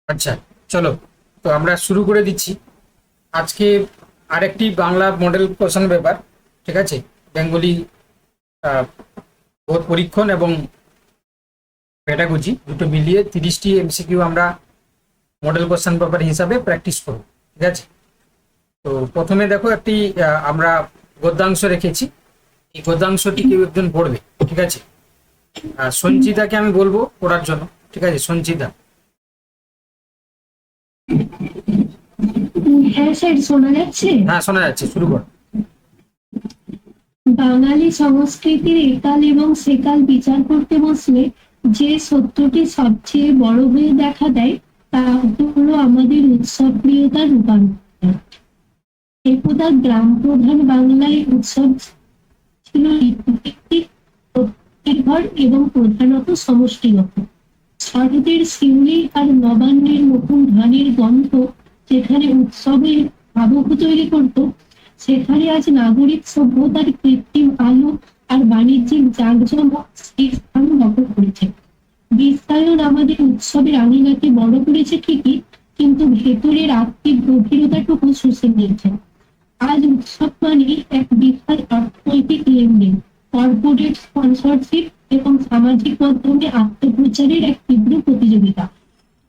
আচ্ছা, চলো। তো আমরা শুরু করে দিচ্ছি আজকে আরেকটি বাংলা মডেল কোশ্চেন পেপার। ঠিক আছে, বেঙ্গলি বোধ পরীক্ষণ এবং পেডাগজি দুটো মিলিয়ে 30টি এমসিকিউ আমরা মডেল কোশ্চেন পেপার হিসাবে প্র্যাকটিস করব। ঠিক আছে, তো প্রথমে দেখো একটি আমরা গদ্যাংশ রেখেছি। এই গদ্যাংশটি কেউ একজন পড়বে। ঠিক আছে, সঞ্চিতাকে আমি বলবো পড়ার জন্য। ঠিক আছে, সঞ্চিতা। হ্যাঁ স্যার, শোনা যাচ্ছে। হ্যাঁ, শোনা যাচ্ছে, শুরু করো। বাঙালি সংস্কৃতির একাল এবং সেকাল বিচার করতে বসলে যে সত্যটি সবচেয়ে বড় হয়ে দেখা দেয় তা হলো আমাদের উৎসব প্রিয়তার রূপান্তর। একদা গ্রাম প্রধান বাংলায় উৎসব ছিল ঋতুভিত্তিক, নির্ভর এবং প্রধানত সমষ্টিগত। শরতের শিউলি আর নবান্নের নতুন ধানের গন্ধ যেখানে উৎসবের আবহ তৈরি করত, সেখানে আজ নাগরিক সভ্যতার কৃত্রিম আলো আর বাণিজ্যিক জাঁকজমক সেই স্থান দখল করেছে। বিশ্বায়ন আমাদের উৎসবের আঙিনাকে বড় করেছে ঠিকই, কিন্তু ভেতরের আত্মিক গভীরতাটুকু শুষে নিয়েছে। আজ উৎসব মানে এক বিশাল অর্থনৈতিক লেনদেন, কর্পোরেট স্পন্সরশিপ এবং সামাজিক মাধ্যমে আত্মপ্রচারের এক তীব্র প্রতিযোগিতা।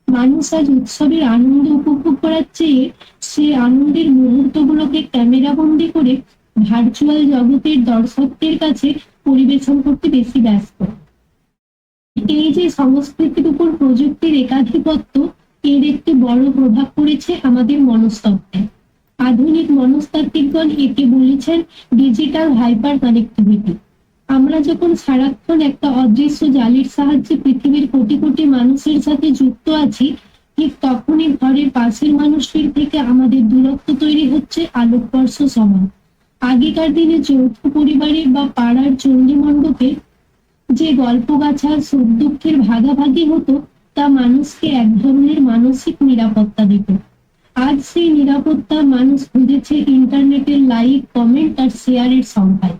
মানুষ আজ উৎসবের আনন্দ উপভোগ করার চেয়ে সে আনন্দের মুহূর্তগুলোকে ক্যামেরা বন্দি করে ভার্চুয়াল জগতের দর্শকদের কাছে পরিবেশন করতে বেশি ব্যস্ত। এই যে সংস্কৃতির উপর প্রযুক্তির একাধিপত্য, এর একটি বড় প্রভাব পড়েছে আমাদের মনস্তত্ত্বে। আধুনিক মনস্তাত্ত্বিকগণ একে বলেছেন ডিজিটাল হাইপার কানেক্টিভিটি। আমরা যখন সারাক্ষণ একটা অদৃশ্য জালির সাহায্যে পৃথিবীর কোটি কোটি মানুষের সাথে যুক্ত আছি, ঠিক তখনই ঘরের পাশের মানুষটির থেকে আমাদের দূরত্ব তৈরি হচ্ছে আলোকবর্ষ সমান। আগেকার দিনে যৌথ পরিবারে বা পাড়ার চণ্ডী মণ্ডপে যে গল্পগাছা সুখ দুঃখের ভাগাভাগি হতো, তা মানুষকে এক ধরনের মানসিক নিরাপত্তা দিত। আজ সেই নিরাপত্তা মানুষ খুঁজেছে ইন্টারনেটের লাইক, কমেন্ট আর শেয়ারের সংখ্যায়।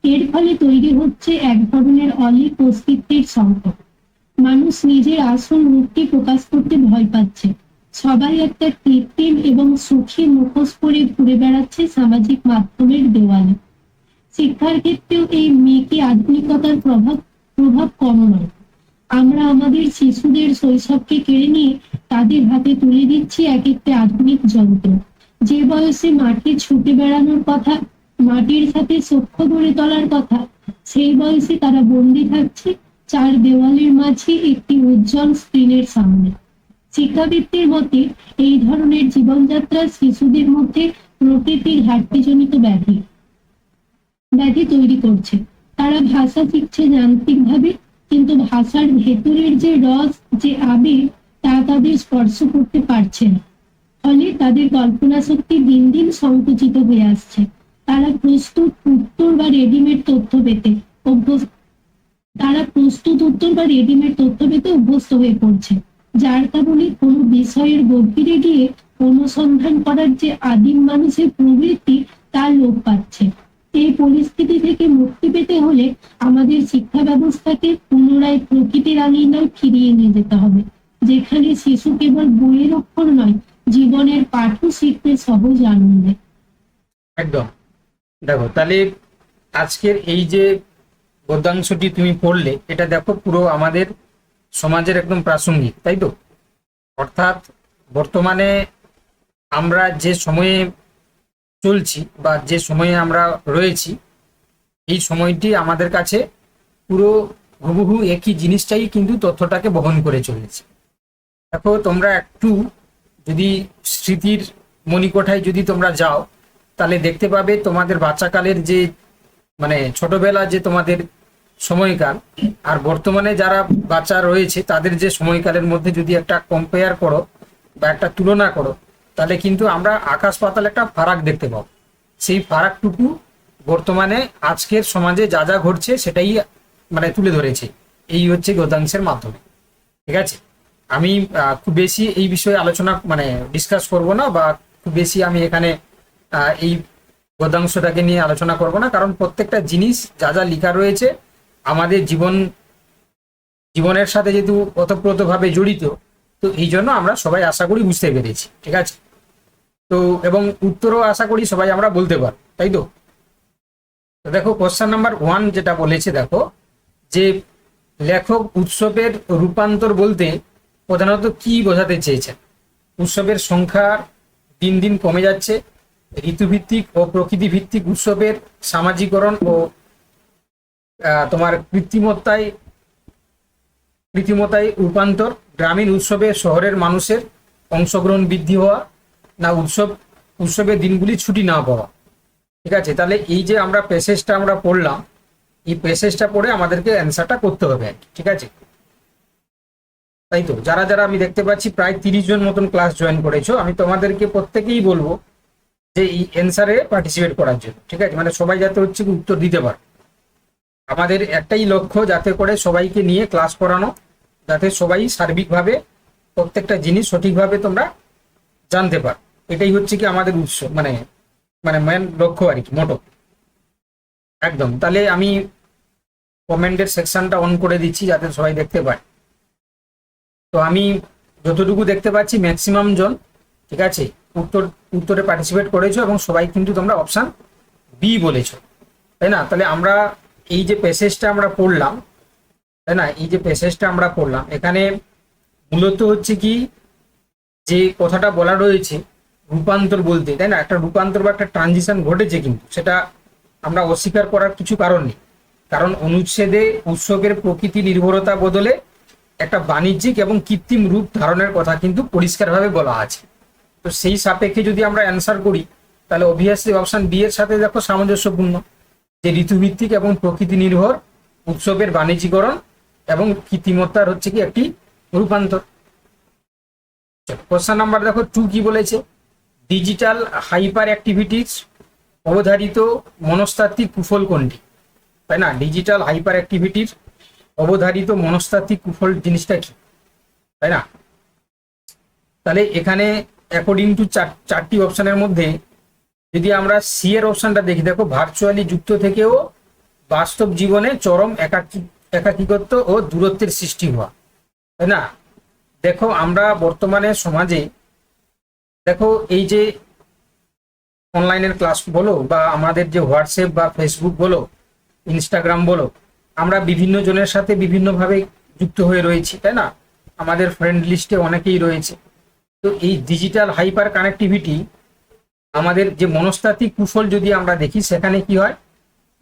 এর ফলে তৈরি হচ্ছে এক ধরনের অলিক অস্তিত্বের সংকট। মানুষ নিজের আসল রূপটি প্রকাশ করতে ভয় পাচ্ছে। সবাই একটা কৃত্রিম এবং সুখী মুখোশ পরে ঘুরে বেড়াচ্ছে সামাজিক মাধ্যমের দেওয়ালে। শিক্ষার ক্ষেত্রেও এই মেকি আধুনিকতার প্রভাব প্রভাব কম নয়। আমরা আমাদের শিশুদের শৈশবকে কেড়ে নিয়ে তাদের হাতে তুলে দিচ্ছি এক একটি আধুনিক যন্ত্র। যে বয়সে মাঠে ছুটে বেড়ানোর কথা, মাটির সাথে সখ্য গড়ে তোলার কথা, সেই বয়সে তারা বন্দী থাকছে চার দেওয়ালের মাঝে একটি উজ্জ্বল স্ক্রিনের সামনে। শিক্ষাবিদদের মতে এই ধরনের জীবনযাত্রা শিশুদের মধ্যে প্রকৃতির ঘাটতিজনিত ব্যাধি ব্যাধি তৈরি করছে। তারা ভাষা শিখছে যান্ত্রিকভাবে, কিন্তু ভাষার ভেতরের যে রস, যে আবেগ, তা তাদের স্পর্শ করতে পারছে না। ফলে তাদের কল্পনা শক্তি দিন দিন সংকুচিত হয়ে আসছে। তারা প্রস্তুত উত্তর বা রেডিমেড তথ্য পেতে অভ্যস্ত তারা প্রস্তুত উত্তর বা রেডিমেড তথ্য পেতে অভ্যস্ত হয়ে পড়ছে, যার কারণে কোনো বিষয়ের গভীরে গিয়ে অনুসন্ধান করার যে আদিম মানুষের প্রবৃত্তি, তা লোপ পাচ্ছে। এই পরিস্থিতি থেকে মুক্তি পেতে হলে আমাদের শিক্ষা ব্যবস্থাকে পুনরায় প্রকৃতির আঙিনায় ফিরিয়ে নিয়ে যেতে হবে, যেখানে শিশু কেবল বইয়ের অক্ষর নয়, জীবনের পাঠও শিখবে সহজ আনন্দে। একদম। দেখো তাহলে আজকের এই যে গদ্যাংশটি তুমি পড়লে, এটা দেখো পুরো আমাদের সমাজের একদম প্রাসঙ্গিক, তাই তো? অর্থাৎ বর্তমানে আমরা যে সময়ে চলছি বা যে সময়ে আমরা রয়েছি, এই সময়টি আমাদের কাছে পুরো হুবহু একই জিনিসটাই কিন্তু তথ্যটাকে বহন করে চলেছে। দেখো, তোমরা একটু যদি স্মৃতির মণিকোঠায় যদি তোমরা যাও, তাহলে দেখতে পাবে তোমাদের বাচ্চাকালের যে মানে ছোটবেলা যে তোমাদের সময়কাল আর বর্তমানে যারা বাচ্চা রয়েছে তাদের যে সময়কালের মধ্যে যদি একটা কম্পেয়ার করো বা একটা তুলনা করো, তাহলে কিন্তু আমরা আকাশ পাতাল একটা ফারাক দেখতে পাবো। সেই ফারাকটুকু বর্তমানে আজকের সমাজে যা যা ঘটছে সেটাই মানে তুলে ধরেছে এই হচ্ছে গদ্যাংশের মাধ্যমে। ঠিক আছে, আমি খুব বেশি এই বিষয়ে আলোচনা মানে ডিসকাস করব না, বা খুব বেশি আমি এখানে এই গদ্যাংশটাকে নিয়ে আলোচনা করব না, কারণ প্রত্যেকটা জিনিস যা যা লেখা রয়েছে আমাদের জীবনের সাথে যেহেতু ওতপ্রোতভাবে জড়িত, তো এই জন্য আমরা সবাই আশা করি বুঝতে পেরেছি, ঠিক আছে। তো এবং উত্তরও আশা করি সবাই আমরা বলতে পারব, তাই তো। তো দেখো কোশ্চেন নাম্বার 1 যেটা বলেছে, দেখো যে লেখক উৎসবের রূপান্তর বলতে প্রধানত কি বোঝাতে চেয়েছেন। উৎসবের সংখ্যা দিন দিন কমে যাচ্ছে, ঋতুভিত্তিক ও প্রকৃতিভিত্তিক উৎসবের সামাজিকরণ ও তোমার কৃত্রিমতায় রূপান্তর, গ্রামীণ উৎসবে শহরের মানুষের অংশগ্রহণ বৃদ্ধি হওয়া, না উৎসবের দিনগুলি ছুটি না পাওয়া। ঠিক আছে, তাহলে এই যে আমরা প্যাসেজটা আমরা পড়লাম, এই প্যাসেজটা পড়ে আমাদেরকে অ্যান্সারটা করতে হবে আর কি, ঠিক আছে। তাই তো, যারা যারা আমি দেখতে পাচ্ছি প্রায় 30 জন মতন ক্লাস জয়েন করেছো, আমি তোমাদেরকে প্রত্যেকেই বলবো যে এই অ্যান্সারে পার্টিসিপেট করার জন্য, ঠিক আছে। মানে সবাই যাতে হচ্ছে কি উত্তর দিতে পারে। আমাদের একটাই লক্ষ্য, যাতে করে সবাইকে নিয়ে ক্লাস করানো, যাতে সবাই সার্বিকভাবে প্রত্যেকটা জিনিস সঠিকভাবে তোমরা জানতে পারো। এটাই হচ্ছে কি আমাদের উৎস, মানে মানে মেন লক্ষ্য আর কি, মোটো একদম। তাহলে আমি কমেন্টের সেকশনটা অন করে দিচ্ছি যাতে সবাই দেখতে পায়। তো আমি যতটুকু দেখতে পাচ্ছি ম্যাক্সিমাম জন, ঠিক আছে, উত্তরে পার্টিসিপেট করেছো এবং সবাই কিন্তু তোমরা অপশান বি বলেছো, তাই না। তাহলে আমরা এই যে প্যাসেজটা আমরা পড়লাম, তাই না, এই যে প্যাসেজটা আমরা পড়লাম, এখানে মূলত হচ্ছে কি যে কথাটা বলা রয়েছে রূপান্তর বলতে, তাই না, একটা রূপান্তর বা একটা ট্রানজিশন ঘটেছে, কিন্তু সেটা আমরা অস্বীকার করার কিছু কারণ নেই। কারণ অনুচ্ছেদে উৎসবের প্রকৃতি নির্ভরতা বদলে একটা বাণিজ্যিক এবং কৃত্রিম রূপ ধারণের কথা কিন্তু পরিষ্কারভাবে বলা আছে। তো সেই সাপেক্ষে যদি আমরা অ্যান্সার করি, তাহলে অবভিয়াসলি অপশন বি এর সাথে দেখো সামঞ্জস্যপূর্ণ, যে ঋতুভিত্তিক এবং প্রকৃতি নির্ভর উৎসবের বাণিজ্যিকরণ এবং কৃত্রিমতার হচ্ছে কি একটি রূপান্তর। কোশ্চেন নাম্বার দেখো 2 কি বলেছে, ডিজিটাল হাইপার অ্যাক্টিভিটিস অবধারিত মনস্তাত্ত্বিক কুফল কোনটি, তাই না। ডিজিটাল হাইপার অ্যাক্টিভিটির অবধারিত মনস্তাত্ত্বিক কুফল জিনিসটা কি, তাই না। তাহলে এখানে অ্যাকর্ডিং টু চারটি অপশনের মধ্যে যদি আমরা সি এর অপশনটা দেখি, দেখো ভার্চুয়ালি যুক্ত থেকেও বাস্তব জীবনে চরম একাকিত্ব ও দূরত্বের সৃষ্টি হওয়া, তাই না। দেখো আমরা বর্তমানে সমাজে দেখো এই যে অনলাইনের ক্লাস বলো বা আমাদের যে হোয়াটসঅ্যাপ বা ফেসবুক বলো, ইনস্টাগ্রাম বলো, আমরা বিভিন্ন জনের সাথে বিভিন্নভাবে যুক্ত হয়ে রয়েছি, তাই না। আমাদের ফ্রেন্ড লিস্টে অনেকেই রয়েছে। তো এই ডিজিটাল হাইপার কানেক্টিভিটি আমাদের যে মনস্তাত্ত্বিক কুফল যদি আমরা দেখি, সেখানে কি হয়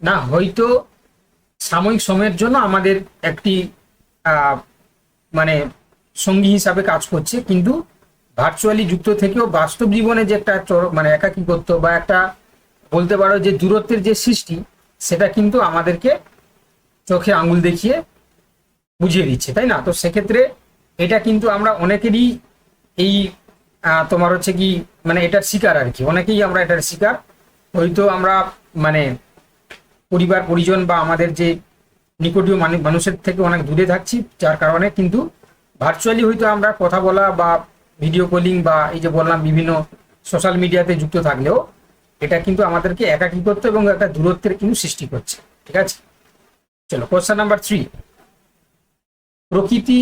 না, হয়তো সাময়িক সময়ের জন্য আমাদের একটি মানে সঙ্গী হিসাবে কাজ করছে, কিন্তু ভার্চুয়ালি যুক্ত থেকেও বাস্তব জীবনে যে একটা মানে একাকিত্ব বা একটা বলতে পারো যে দূরত্বের যে সৃষ্টি, সেটা কিন্তু আমাদেরকে চোখে আঙুল দেখিয়ে বুঝিয়ে দিচ্ছে, তাই না। তো সেক্ষেত্রে এটা কিন্তু আমরা অনেকেরই এই তোমার হচ্ছে কি মানে এটার শিকার আর কি, অনেকেই আমরা এটার শিকার। হয়তো আমরা মানে পরিবার পরিজন বা আমাদের যে নিকটীয় মানুষের থেকে অনেক দূরে থাকছি, যার কারণে কিন্তু ভার্চুয়ালি হয়তো আমরা কথা বলা বা ভিডিও কলিং বা এই যে বললাম বিভিন্ন সোশ্যাল মিডিয়াতে যুক্ত থাকলেও এটা কিন্তু আমাদেরকে একাকিত্ব এবং একটা দূরত্বের কিন্তু সৃষ্টি করছে, ঠিক আছে। চলো কোশ্চেন নাম্বার 3, প্রকৃতি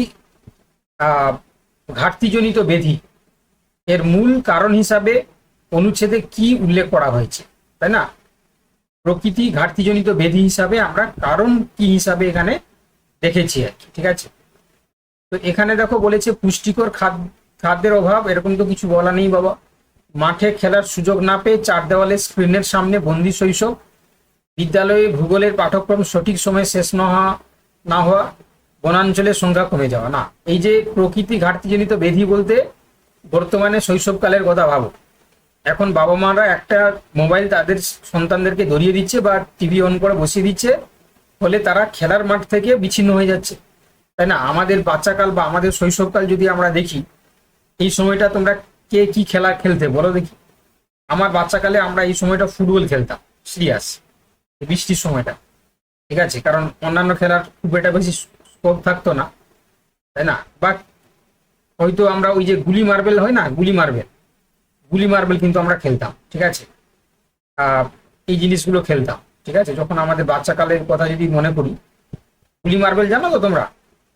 ঘাটতিজনিত ব্যাধি এর মূল কারণ হিসাবে অনুচ্ছেদে কি উল্লেখ করা হয়েছে, তাই না। প্রকৃতি ঘাটতিজনিত ব্যাধি হিসাবে আমরা কারণ কি হিসাবে এখানে দেখেছি আর কি, ঠিক আছে। তো এখানে দেখো বলেছে পুষ্টিকর খাদ্যের অভাব, এরকম তো কিছু বলা নেই বাবা। মাঠে খেলার সুযোগ না পেয়ে চার দেওয়ালে স্ক্রিনের সামনে বন্দি শৈশব, বিদ্যালয়ে ভূগোলের পাঠ্যক্রম সঠিক সময়ে শেষ না হওয়া, বনাঞ্চলের সংখ্যা কমে যাওয়া। না, এই যে প্রকৃতি ঘাটতিজনিত ব্যাধি বলতে বর্তমানে শৈশবকালের কথা ভাবো। এখন বাবা মারা একটা মোবাইল তাদের সন্তানদেরকে ধরিয়ে দিচ্ছে বা টিভি অন করে বসিয়ে দিচ্ছে, ফলে তারা খেলার মাঠ থেকে বিচ্ছিন্ন হয়ে যাচ্ছে, তাই না। আমাদের বাচ্চাকাল বা আমাদের শৈশবকাল যদি আমরা দেখি, এই সময়টা তোমরা কে কি খেলা খেলতে বলো দেখি। আমার বাচ্চাকালে আমরা এই সময়টা ফুটবল খেলতাম, সিরিয়াস, বৃষ্টির সময়টা, ঠিক আছে, কারণ অন্যান্য খেলার খুব একটা বেশি স্কোপ থাকতো না, তাই না। বা হয়তো আমরা ওই যে গুলি মার্বেল হয় না, গুলি মার্বেল কিন্তু আমরা খেলতাম, ঠিক আছে। এই জিনিসগুলো খেলতাম, ঠিক আছে, যখন আমাদের বাচ্চাকালের কথা যদি মনে করি, গুলি মার্বেল জানো তো তোমরা,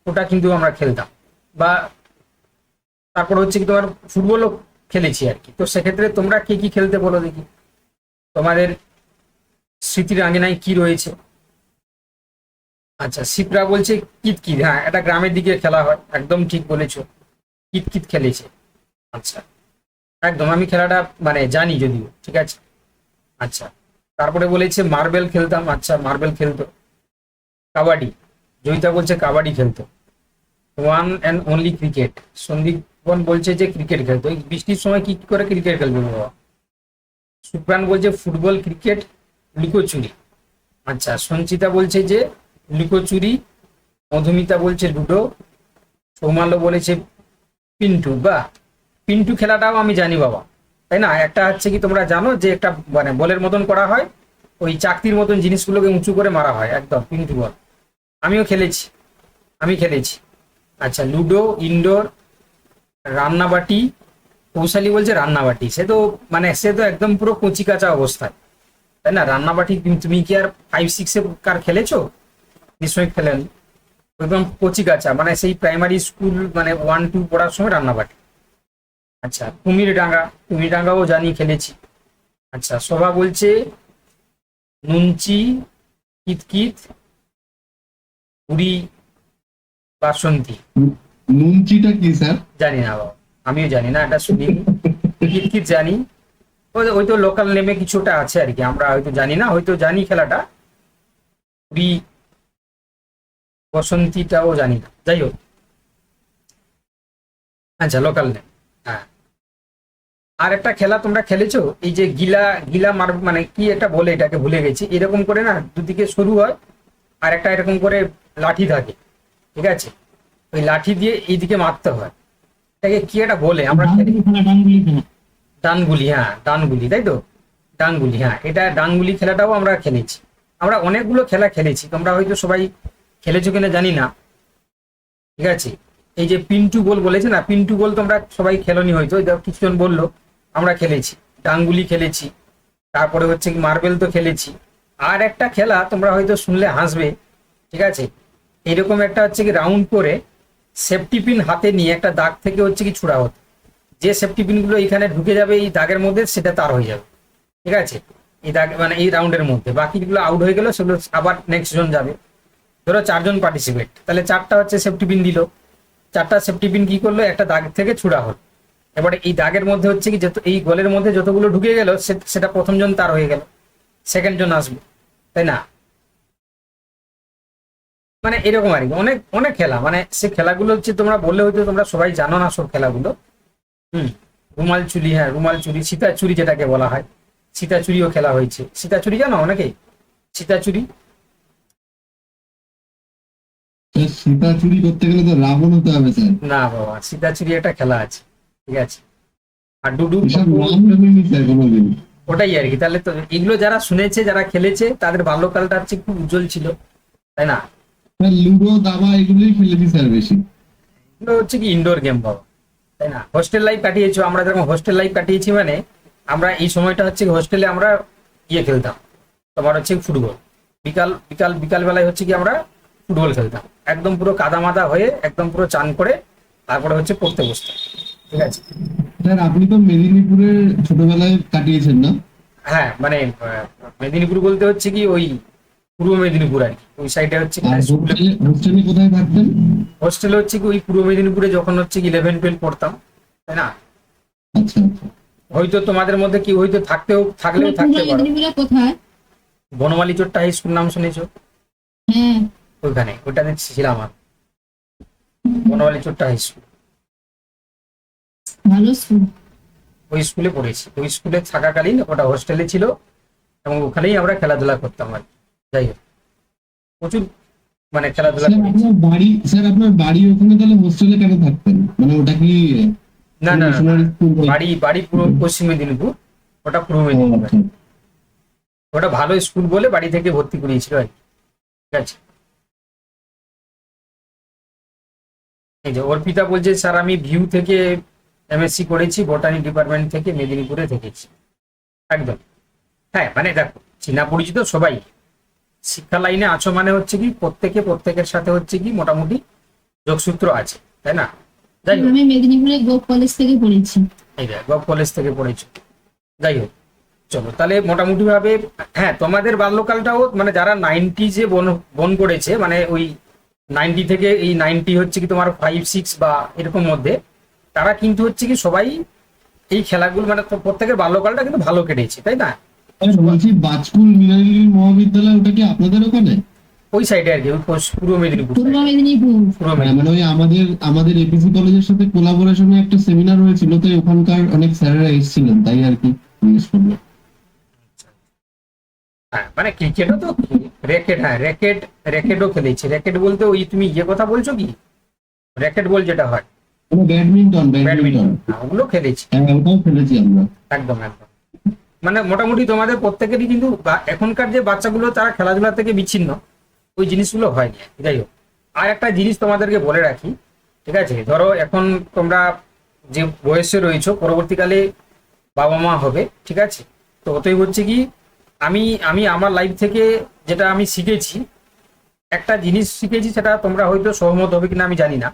ওটা কিন্তু আমরা খেলতাম। বা তারপর হচ্ছে কি তোমার ফুটবলও খেলেছি আর কি। তো সেক্ষেত্রে তোমরা কি কি খেলতে বলো দেখি, তোমাদের স্মৃতির আঙিনায় কি রয়েছে? আচ্ছা, শিবরা বলছে কিতকিত, হ্যাঁ এটা গ্রামের দিকে খেলা হয়, একদম ঠিক বলেছো, কিতকিত খেলেছে। আচ্ছা, একদম আমি খেলাটা মানে জানি যদিও, ঠিক আছে। আচ্ছা, তারপরে বলেছে মার্বেল খেলতাম, আচ্ছা মার্বেল খেলতো। কাবাডি, জয়িতা বলছে কাবাডি খেলতো। One and only cricket, Sandipan বলছে যে ক্রিকেট খেলতো। এই বৃষ্টির সময় কি করে ক্রিকেট খেলবে বাবা? সুপ্রাণ বলছে ফুটবল, ক্রিকেট, লুকোচুরি। আচ্ছা, সঞ্চিতা বলছে যে লুকোচুরি। মধুমিতা বলছে লুডো। সৌমাল্য বলেছে পিন্টু। বা পিন্টু খেলাটাও আমি জানি বাবা, তাই না? একটা হচ্ছে কি তোমরা জানো যে একটা মানে বলের মতন করা হয়, ওই চাকতির মতন জিনিসগুলোকে উঁচু করে মারা হয়, একদম পিন্টু বল। আমিও খেলেছি, আমি খেলেছি। আচ্ছা, লুডো, ইনডোর, রান্নাবাটি। কৌশালী বলছে রান্নাবাটি, সে তো একদম পুরো কচি কাঁচা অবস্থায়, তাই না? রান্নাবাটি তুমি কি আর 5-6 কার খেলেছো? নিশ্চয়ই খেলেন। একদম কচি কাঁচা, মানে সেই প্রাইমারি স্কুল মানে 1-2 পড়ার সময় রান্নাবাটি। আচ্ছা, কুমির ডাঙ্গাও জানি, খেলেছি। আচ্ছা, শোভা বলছে নুনচি, কিতকিত, পুরি, বাসন্তী। নুনচিটা কি স্যার? জানি না বাবা, আমিও জানি না, এটা শুনিনি। কিতকিত জানি, ওই তো লোকাল নেমে কিছুটা আছে আর কি, আমরা হয়তো জানি না, হয়তো জানি খেলাটা। পুরি, বসন্তীটাও জানি না, যাই হোক। আচ্ছা, লোকাল নেম। হ্যাঁ, আর একটা খেলা তোমরা খেলেছো, এই যে গিলা গিলা মার, মানে কি একটা বলে, এটাকে ভুলে গেছি, এরকম করে না দুদিকে সরু হয়, আর একটা এরকম করে লাঠি থাকে, ঠিক আছে? ওই লাঠি দিয়ে এইদিকে মারতে হয়, এটাকে কি একটা বলে, আমরা খেলি। ডাঙ্গুলি খেলা। ডানগুলি, হ্যাঁ ডানগুলি, তাই তো, ডাংগুলি, হ্যাঁ এটা ডাংগুলি খেলাটাও আমরা খেলেছি। আমরা অনেকগুলো খেলা খেলেছি, তোমরা হয়তো সবাই খেলেছো কিনা জানি না, ঠিক আছে। এই যে পিন্টু গোল বলেছে না, পিন্টু গোল তোমরা সবাই খেলোনি হয়তো, এই দেখো কিছুজন বললো, আমরা খেলেছি। ডাংগুলি খেলেছি, তারপরে হচ্ছে কি মার্বেল তো খেলেছি। আর একটা খেলা তোমরা হয়তো শুনলে হাসবে, ঠিক আছে। এরকম একটা হচ্ছে কি রাউন্ড করে সেফটি পিন হাতে নিয়ে একটা দাগ থেকে হচ্ছে কি ছুড়া হতো, যে সেফটি পিন গুলো এখানে ঢুকে যাবে এই দাগের মধ্যে, সেটা তার হয়ে যাবে, ঠিক আছে। এই দাগ মানে এই রাউন্ডের মধ্যে বাকিগুলো আউট হয়ে গেল, সেগুলো আবার নেক্সট জন যাবে। ধরো 4 জন পার্টিসিপেট, তাহলে 4টা হচ্ছে সেফটি পিন দিল, 4টা সেফটি পিন কি করলো, একটা দাগ থেকে ছুড়া হলো। এবারে এই দাগের মধ্যে হচ্ছে কি যত এই গোলের মধ্যে যতগুলো ঢুকে গেল, সেটা প্রথম জন তার হয়ে গেল, সেকেন্ড জন আসবে, তাই না? মানে এরকম আর কি, অনেক অনেক খেলা, মানে সে খেলাগুলো হচ্ছে তোমরা বললে হয়তো তোমরা সবাই জানো না সব খেলাগুলো। হুম, রুমাল চুরি, হ্যাঁ রুমাল চুরি, সীতাচুরি যেটাকে বলা হয়, সীতাচুরিও খেলা হয়েছে। সীতাচুরি জানো অনেকে? সীতাচুরি, সীতা চুরি করতে গেলে তো রাবণ হতে হবে স্যার। না বাবা, সীতাচুরি একটা খেলা আছে, ঠিক আছে। আর ডুডু, এসব নাম শুনিনি স্যার কোনোদিন। ওটাই আর কি। তাহলে তো এগুলো যারা শুনেছে, যারা খেলেছে, তাদের বাল্যকালটা হচ্ছে খুব উজ্জ্বল ছিল, তাই না? স্যার লুডো, দাবা এগুলোই খেলেছি স্যার বেশি। এগুলো হচ্ছে কি ইনডোর গেম বাবা, তাই না? হোস্টেল লাইফ কাটিয়েছো, আমরা যখন হোস্টেল লাইফ কাটিয়েছি, মানে আমরা এই সময়টা হচ্ছে হোস্টেলে আমরা ইয়ে খেলতাম, তোমার হচ্ছে ফুটবল। বিকাল বিকাল বিকাল বেলায় হচ্ছে কি আমরা ফুটবল খেলতাম, একদম পুরো কাদা মাদা হয়ে, একদম পুরো চান করে, তারপরে হচ্ছে পড়তে বসতাম, ঠিক আছে। স্যার আপনি তো মেদিনীপুরে ছোটবেলায় কাটিয়েছেন না? হ্যাঁ মানে মেদিনীপুর বলতে হচ্ছে কি ওই পূর্ব মেদিনীপুর আর কি, ওই সাইডে হচ্ছে কি আর স্কুলে। হোস্টেলে কোথায় থাকতেন? হোস্টেলে হচ্ছে কি ওই পূর্ব মেদিনীপুরে যখন হচ্ছে কি 11-12 পড়তাম, তাই না? আচ্ছা আচ্ছা। হয়তো তোমাদের মধ্যে কি হয়তো থাকলেও পূর্ব থাকতে পারো। মেদিনীপুরে কোথায়? বনমালী চোট্টা হাই স্কুল নাম শুনেছো? হ্যাঁ। ওইখানে, ওইটাতে ছিলাম আমি, বনমালী চোট্টা হাই স্কুল, ভালো স্কুল। ওই স্কুলে পড়েছি। ওই স্কুলে থাকাকালীন ওটা হোস্টেলে ছিল, এবং ওখানেই আমরা খেলাধুলা করতাম আর কি। যাই হোক, প্রচুর মানে খেলাধুলা স্যার করেছি। আপনার বাড়ি ওখানে, তাহলে হোস্টেলে কেন থাকতেন? মানে ওটা কি না না না, মিশনারি স্কুল? বাড়ি বাড়ি পুরো পশ্চিম মেদিনীপুর, ওটা পূর্ব ও, মেদিনীপুর। আচ্ছা। ওটা ভালো স্কুল বলে বাড়ি থেকে ভর্তি করিয়েছিল আর কি, ঠিক আছে। এই যে অর্পিতা বলছে স্যার আমি ভিউ থেকে এমএসসি করেছি, বটানি ডিপার্টমেন্ট থেকে, মেদিনীপুরে থেকেছি। একদম, হ্যাঁ মানে দেখো, চীনা পরিচিত সবাই শিক্ষা লাইনে আছো, মানে হচ্ছে কি প্রত্যেকের সাথে হচ্ছে কি মোটামুটি যোগসূত্র আছে, তাই না? যাই হোক, আমি মেদিনীপুরে গোপ কলেজ থেকে পড়েছি। এই দেখ গভ কলেজ থেকে পড়েছো। যাই হোক, চলো তাহলে মোটামুটি ভাবে, হ্যাঁ তোমাদের বাল্যকালটাও মানে যারা 90s বন করেছে, মানে ওই 90 থেকে এই 90 হচ্ছে কি তোমার 5-6 বা এরকম মধ্যে, তারা কিন্তু হচ্ছে কি সবাই এই খেলাগুলো মানে তো প্রত্যেকের বাল্যকালটা কিন্তু ভালো কেটেছে, তাই না? আমি বলছি বাজপুর মিনারেল মহাবিদ্যালয়, ওটা কি আপনাদের ওখানে? ওই সাইডে আর কি, ওই পূর্ব মেদিনীপুর পূর্ব side, মেদিনীপুর। পূর্ব হ্যাঁ, মেদিনীপুর। মানে ওই আমাদের এপিসি কলেজের সাথে কোলাবোরেশনে একটা সেমিনার হয়েছিল, তো ওখানকার অনেক স্যারেরা এসেছিলেন, তাই আর কি জিজ্ঞেস করলো। হ্যাঁ মানে ক্রিকেটও তো, র্যাকেট, হ্যাঁ র্যাকেটও খেলেছি। র্যাকেট বলতে ওই তুমি ইয়ে কথা বলছো কি, র্যাকেট বল যেটা হয়, মানে ব্যাডমিন্টন ব্যাডমিন্টন, ওগুলো খেলেছি। হ্যাঁ, ওটাও খেলেছি আমরা। একদম একদম, মানে মোটামুটি তোমাদের প্রত্যেকেরই কিন্তু এখনকার যে বাচ্চাগুলো তারা খেলাধুলা থেকে বিচ্ছিন্ন, ওই জিনিসগুলো হয়নি। যাই হোক, আর একটা জিনিস তোমাদেরকে বলে রাখি, ঠিক আছে? ধরো এখন তোমরা যে বয়সে রয়েছো, পরবর্তীকালে বাবা মা হবে, ঠিক আছে? তো অতএব হচ্ছে কি, আমি আমি আমার লাইফ থেকে যেটা আমি শিখেছি, একটা জিনিস শিখেছি, সেটা তোমরা হয়তো সহমত হবে কিনা আমি জানি না।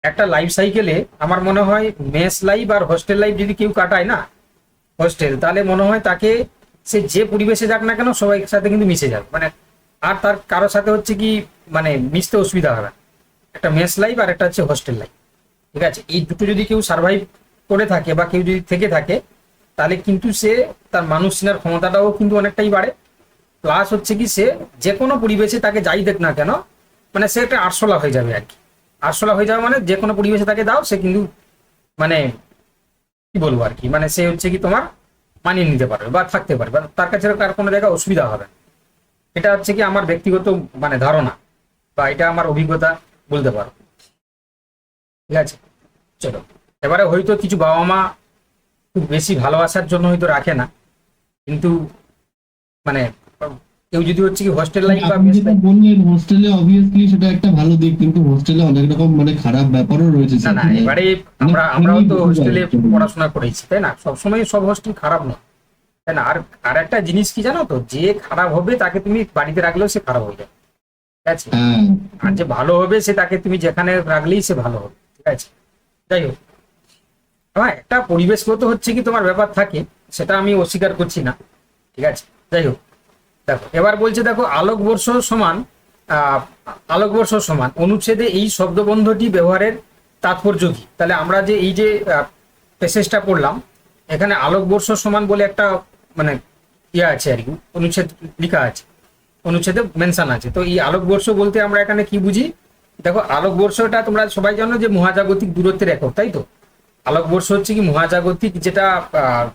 একটা লাইফ সাইকেলে আমার মনে হয় মেস লাইফ আর হোস্টেল লাইফ যদি কেউ কাটায় না, হোস্টেল, তাহলে মনে হয় তাকে, সে যে পরিবেশে যাক না কেন সবাই সাথে কিন্তু মিশে যাবে, মানে আর তার কারোর সাথে হচ্ছে কি মানে মিশতে অসুবিধা হবে না। একটা মেস লাইফ আর একটা হচ্ছে হোস্টেল লাইফ, ঠিক আছে? এই দুটো যদি কেউ সার্ভাইভ করে থাকে বা কেউ যদি থেকে থাকে, তাহলে কিন্তু সে তার মানুষ চেনার ক্ষমতাটাও কিন্তু অনেকটাই বাড়ে। প্লাস হচ্ছে কি সে যে কোনো পরিবেশে তাকে যাই দেখ না কেন, মানে সে একটা আরশোলা হয়ে যাবে আর কি। আরশোলা হয়ে যাবে মানে যে কোনো পরিবেশে তাকে দাও সে কিন্তু মানে কি বলবো আর কি, মানে সে হচ্ছে কি তোমার মানিয়ে নিতে পারবে বা থাকতে পারবে, বা তার কাছে আর কোনো জায়গায় অসুবিধা হবে না। এটা হচ্ছে কি আমার ব্যক্তিগত মানে ধারণা, বা এটা আমার অভিজ্ঞতা বলতে পারো, ঠিক আছে? চলো, এবারে হয়তো কিছু বাবা মা খুব বেশি ভালোবাসার জন্য হয়তো রাখে না, কিন্তু মানে কেউ যদি হচ্ছে কি হোস্টেল লাইফ বা আপনি মেস যেটা লাইফ, বললেন হোস্টেলে, অবভিয়াসলি সেটা একটা ভালো দিক, কিন্তু হোস্টেলে অনেক রকম মানে খারাপ ব্যাপারও রয়েছে না না, সেখানে। এবারে অনেক আমরাও তো বেশি হোস্টেলে যায়। পড়াশোনা করেছি, তাই না? সবসময় সব হোস্টেল খারাপ নয়, তাই না? আর আর একটা জিনিস কি জানো তো, যে খারাপ হবে তাকে তুমি বাড়িতে রাখলেও সে খারাপ হয়ে যাবে, ঠিক আছে? হ্যাঁ, আর যে ভালো হবে সে তাকে তুমি যেখানে রাখলেই সে ভালো হবে, ঠিক আছে? যাই হোক, হ্যাঁ একটা পরিবেশগত হচ্ছে কি তোমার ব্যাপার থাকে, সেটা আমি অস্বীকার করছি না, ঠিক আছে? যাই হোক, দেখো এবার বলছে, দেখো আলোকবর্ষ সমান, আহ আলোকবর্ষ সমান অনুচ্ছেদে এই শব্দবন্ধটি ব্যবহারের তাৎপর্য কি? তাহলে আমরা যে এই যে প্যাসেজটা পড়লাম, এখানে আলোকবর্ষ সমান বলে একটা মানে ইয়ে আছে আর কি, অনুচ্ছেদ লেখা আছে, অনুচ্ছেদে মেনশন আছে। তো এই আলোকবর্ষ বলতে আমরা এখানে কি বুঝি? দেখো আলোকবর্ষটা তোমরা সবাই জানো যে মহাজাগতিক দূরত্বের একক, তাই তো? আলোকবর্ষ হচ্ছে কি মহাজাগতিক যেটা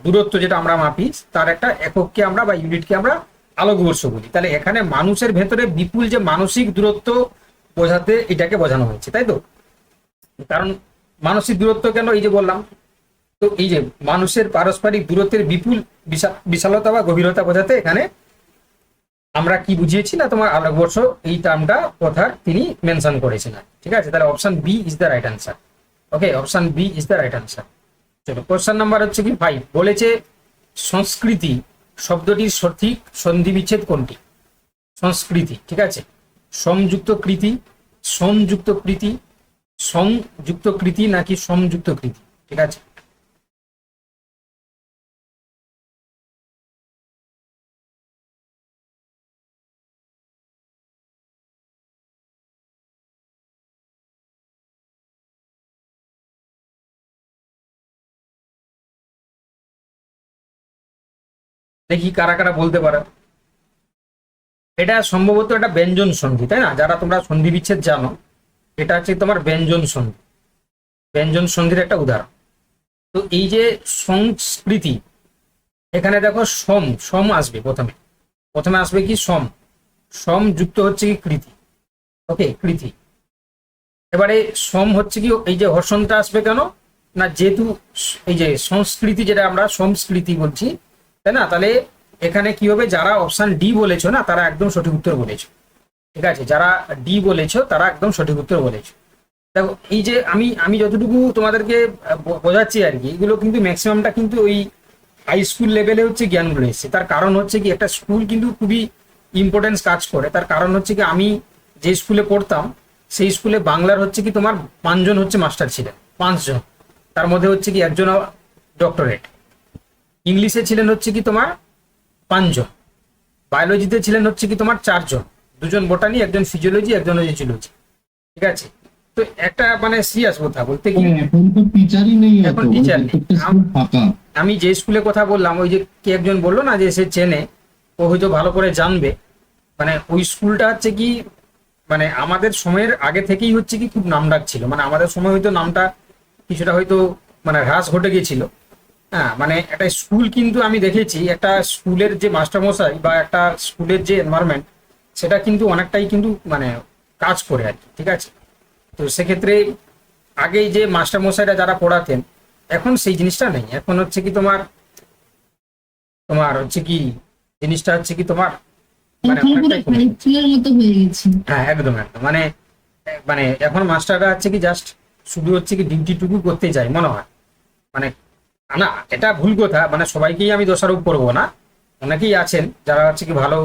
দূরত্ব যেটা আমরা মাপি, তার একটা একককে আমরা বা ইউনিটকে আমরা আলোকবর্ষ বলি। তাহলে এখানে মানুষের ভেতরে বিপুল যে মানসিক দূরত্ব বোঝাতে এটাকে বোঝানো হয়েছে, তাই তো? কারণ মানসিক দূরত্ব কেন, এই যে বললাম, তো এই যে মানুষের পারস্পরিক দূরত্বের বিপুল বিশালতা বা গভীরতা বোঝাতে এখানে আমরা কি বুঝিয়েছি না, তোমার আলোকবর্ষ এই টার্মটা কথার তিনি মেনশন করেছেন, ঠিক আছে? তাহলে option B is the right answer. Okay, option B is the right answer. চলো, কোশ্চেন নাম্বার হচ্ছে কি 5, বলেছে সংস্কৃতি শব্দটির সঠিক সন্ধি বিচ্ছেদ কোনটি? সংস্কৃতি, ঠিক আছে? সংযুক্ত কৃতি, সংযুক্ত কৃতি, সংযুক্ত কৃতি নাকি সংযুক্ত কৃতি, ঠিক আছে? দেখি কারা কারা বলতে পারো। এটা সম্ভবত একটা ব্যঞ্জন সন্ধি, তাই না? যারা তোমরা সন্ধি বিচ্ছেদ জানো, এটা হচ্ছে তোমার ব্যঞ্জন সন্ধি, ব্যঞ্জন সন্ধির একটা উদাহরণ। তো এই যে সংস্কৃতি, এখানে দেখো সম সম আসবে প্রথমে, প্রথমে আসবে কি সম, সম যুক্ত হচ্ছে কি কৃতি, ওকে কৃতি। এবারে সম হচ্ছে কি, এই যে হর্ষণটা আসবে কেন না, যেহেতু এই যে সংস্কৃতি যেটা আমরা সংস্কৃতি বলছি, তাই না? তাহলে এখানে কি হবে, যারা অপশন ডি বলেছো না তারা একদম সঠিক উত্তর বলেছো, ঠিক আছে? যারা ডি বলেছো তারা একদম সঠিক উত্তর বলেছো। দেখো এই যে আমি আমি যতটুকু তোমাদেরকে বোঝাচ্ছি আর কি, এগুলো কিন্তু ম্যাক্সিমামটা কিন্তু ওই হাই স্কুল লেভেলে হচ্ছে জ্ঞানগুলো এসছে। তার কারণ হচ্ছে কি, একটা স্কুল কিন্তু খুবই ইম্পর্টেন্স কাজ করে। তার কারণ হচ্ছে কি, আমি যে স্কুলে পড়তাম সেই স্কুলে বাংলার হচ্ছে কি তোমার 5 জন হচ্ছে মাস্টার ছিলেন, 5 জন। তার মধ্যে হচ্ছে কি একজন ডক্টরেট। ইংলিশে ছিলেন হচ্ছে কি তোমার 5 জন। বায়োলজিতে ছিলেন হচ্ছে কি তোমার 4 জন, 2 জন বোটানি, একজন ফিজিওলজি, একজন হচ্ছে জুলজি। ঠিক আছে, তো একটা মানে সিরিয়াস কথা বলতে কি, এখন তো টিচারই নেই, এখন teacher নেই। প্রত্যেকটা স্কুল ফাঁকা। আমি যে স্কুলে কথা বললাম, ওই যে কে একজন বললো না যে সে চেনে, ও হয়তো ভালো করে জানবে, মানে ওই স্কুলটা হচ্ছে কি মানে আমাদের সময়ের আগে থেকেই হচ্ছে কি খুব নামডাক ছিল। মানে আমাদের সময় হয়তো নামটা কিছুটা হয়তো মানে হ্রাস ঘটে গেছিল। হ্যাঁ, মানে একটা স্কুল কিন্তু আমি দেখেছি, একটা স্কুলের যে মাস্টারমশাই বা একটা স্কুলের যে এনভায়রনমেন্ট, সেটা কিন্তু অনেকটাই কিন্তু মানে কাজ করে আর কি। ঠিক আছে, তো সেক্ষেত্রে আগেই যে মাস্টারমশাইরা যারা পড়াতেন, এখন সেই জিনিসটা নেই। এখন হচ্ছে কি তোমার তোমার হচ্ছে কি জিনিসটা হচ্ছে কি তোমার মানে এখন পুরো অনেকটাই কমে হাই গেছে। স্কুলের মতো হয়ে গেছে। হ্যাঁ, একদম একদম মানে মানে এখন মাস্টাররা হচ্ছে কি জাস্ট শুধু হচ্ছে কি ডিউটিটুকু করতে যায় মনে হয়। মানে না, এটা ভুল কথা, মানে সবাইকেই আমি দোষারোপ করবো না। অনেকেই আছেন যারা হচ্ছে কি ভালো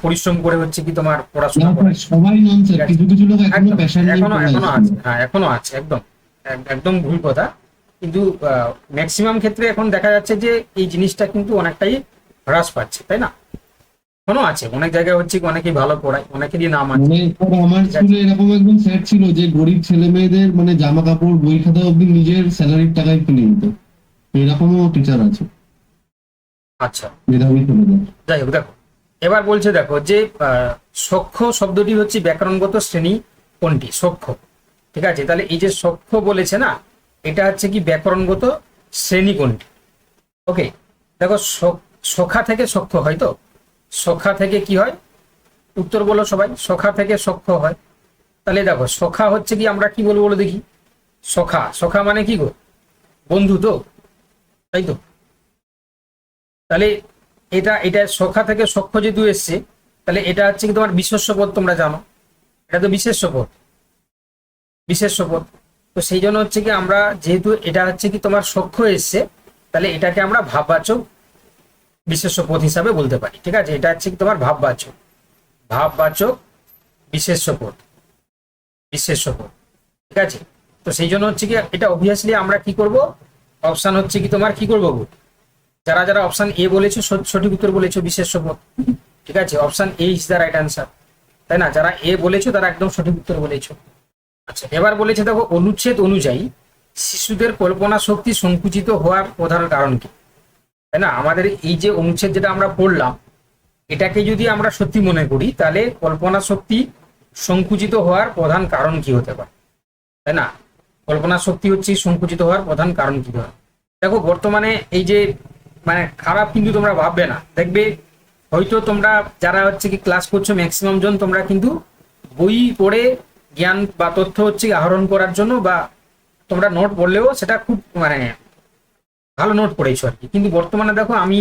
পরিশ্রম করে হচ্ছে কি তোমার পড়াশোনা করে। সবাই নন স্যার, কিছু কিছু লোক এখনো একদম, প্যাশন নিয়ে এখনো পড়ে এখনো আছে। আছে, হ্যাঁ এখনো আছে, একদম একদম ভুল কথা। কিন্তু ম্যাক্সিমাম ক্ষেত্রে এখন দেখা যাচ্ছে যে এই জিনিসটা কিন্তু অনেকটাই হ্রাস পাচ্ছে, তাই না? এখনো আছে অনেক জায়গায় হচ্ছে কি অনেকেই ভালো পড়ায়, অনেকেরই নাম আছে। মানে আমার ঠিক আছে। স্কুলে এরকম একজন স্যার ছিল যে গরিব ছেলে মেয়েদের মানে জামা কাপড় বই খাতা অব্দি নিজের স্যালারির টাকায় কিনে নিত। এরকমও টিচার আছে, আচ্ছা, মেধাবী ছেলেদের। যাই হোক, দেখো এবার বলছে, দেখো যে সখ্য শব্দটি হচ্ছে ব্যাকরণগত শ্রেণী কোনটি? সখ্য। ঠিক আছে, তাহলে এই যে সখ্য বলেছে না, এটা হচ্ছে কি ব্যাকরণগত শ্রেণী কোনটি? ওকে, দেখো সখা থেকে সখ্য হয়, তো সখা থেকে কি হয়? উত্তর বলো সবাই। সখা থেকে সখ্য হয়। তাহলে দেখো সখা হচ্ছে কি আমরা কি বলবো বলো দেখি। সখা, সখা মানে কি গো? বন্ধু তো, তাই তো? তাহলে এটা এটা সখা থেকে সখ্য যেহেতু এসছে, তাহলে এটা হচ্ছে কি তোমার বিশেষ্য পদ, তোমরা জানো এটা তো বিশেষ্য পদ, বিশেষ্য পদ। তো সেই জন্য হচ্ছে কি আমরা যেহেতু এটা হচ্ছে কি তোমার সখ্য এসছে, তাহলে এটাকে আমরা ভাববাচক বিশেষ্য পদ হিসাবে বলতে পারি। ঠিক আছে, এটা হচ্ছে কি তোমার ভাববাচক, ভাববাচক বিশেষ্য পদ, বিশেষ্য পদ। ঠিক আছে, তো সেই জন্য হচ্ছে কি এটা অবভিয়াসলি আমরা কি করব, অপশন হচ্ছে কি তোমার কি করবো গো? যারা যারা অপশন এ বলেছো সঠিক উত্তর বলেছো বিশেষ্য পদ। ঠিক আছে, option A is the right answer, তাই না? যারা এ বলেছো তারা একদম সঠিক উত্তর বলেছো। আচ্ছা, এবার বলেছে দেখো অনুচ্ছেদ অনুযায়ী শিশুদের কল্পনা শক্তি সংকুচিত হওয়ার প্রধান কারণ কি? তাই না, আমাদের এই যে অনুচ্ছেদ যেটা আমরা পড়লাম, এটাকে যদি আমরা সত্যি মনে করি, তাহলে কল্পনা শক্তি সংকুচিত হওয়ার প্রধান কারণ কি হতে পারে? তাই না, কল্পনা শক্তি হচ্ছে সংকুচিত হওয়ার প্রধান কারণ কি হয়? দেখো বর্তমানে এই যে মানে খারাপ কিন্তু তোমরা ভাববে না, দেখবে হয়তো তোমরা যারা হচ্ছে কি ক্লাস করছো ম্যাক্সিমাম জন তোমরা কিন্তু বই পড়ে জ্ঞান বা তথ্য হচ্ছে আহরণ করার জন্য, বা তোমরা নোট পড়লেও সেটা খুব মানে ভালো নোট পড়েছো আর কি। কিন্তু বর্তমানে দেখো আমি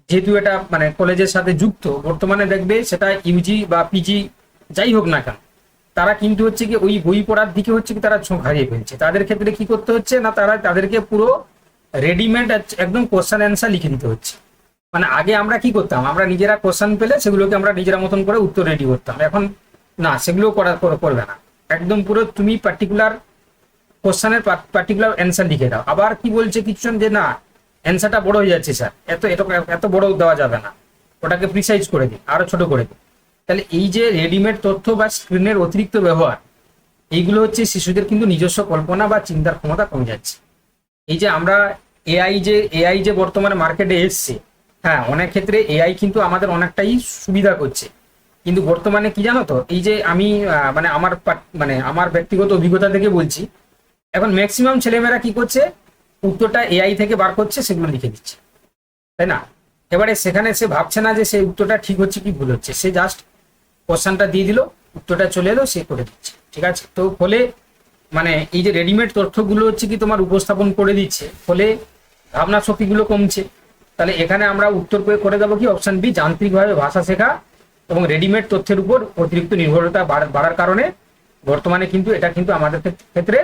যেহেতু এটা মানে কলেজের সাথে যুক্ত, বর্তমানে দেখবে সেটা ইউজি বা পিজি যাই হোক না কেন, তারা কিন্তু হচ্ছে কি ওই বই পড়ার দিকে হচ্ছে কি তারা ঝোঁক হারিয়ে ফেলছে। তাদের ক্ষেত্রে কি করতে হচ্ছে না, তাদেরকে পুরো রেডিমেড একদম কোশ্চেন অ্যান্সার লিখে দিতে হচ্ছে। মানে আগে আমরা কি করতাম, আমরা নিজেরা কোশ্চেন পেলে সেগুলোকে আমরা নিজেরা মতন করে উত্তর রেডি করতাম। এখন না, সেগুলো করবে না, একদম পুরো তুমি পার্টিকুলার কোশ্চেনের পার্টিকুলার অ্যান্সার লিখে দাও। আবার কি বলছে কিছু যে না, অ্যান্সারটা বড় হয়ে যাচ্ছে স্যার, এত বড় দেওয়া যাবে না, ওটাকে প্রিসাইজ করে দিই, আরো ছোট করে দিই। তাহলে এই যে রেডিমেড তথ্য বা স্ক্রিনের অতিরিক্ত ব্যবহার, এইগুলো হচ্ছে শিশুদের কিন্তু নিজস্ব কল্পনা বা চিন্তার ক্ষমতা কমে যাচ্ছে। এই যে আমরা এআই যে বর্তমানে মার্কেটে এসছে, হ্যাঁ অনেক ক্ষেত্রে এআই কিন্তু আমাদের অনেকটাই সুবিধা করছে। কিন্তু বর্তমানে কি জানো তো, এই যে আমি মানে আমার ব্যক্তিগত অভিজ্ঞতা থেকে বলছি, এখন ম্যাক্সিমাম ছেলেমেয়েরা কি করছে, উত্তরটা এআই থেকে বার করছে, সেগুলো লিখে দিচ্ছে, তাই না? এবারে সেখানে সে ভাবছে না যে সেই উত্তরটা ঠিক হচ্ছে কি ভুল হচ্ছে, সে জাস্ট কোশ্চেনটা দিয়ে দিল, উত্তরটা চলে এলো, সে করে দিচ্ছে। ঠিক আছে, তো ফলে মানে এই যে রেডিমেড তথ্যগুলো হচ্ছে কি তোমার উপস্থাপন করে দিচ্ছে, ফলে ভাবনা শক্তিগুলো কমছে। তাহলে এখানে আমরা উত্তর করে দেবো কি অপশন বি, যান্ত্রিকভাবে ভাষা শেখা এবং রেডিমেড তথ্যের উপর অতিরিক্ত নির্ভরতা বাড়ার কারণে বর্তমানে কিন্তু এটা কিন্তু আমাদের ক্ষেত্রে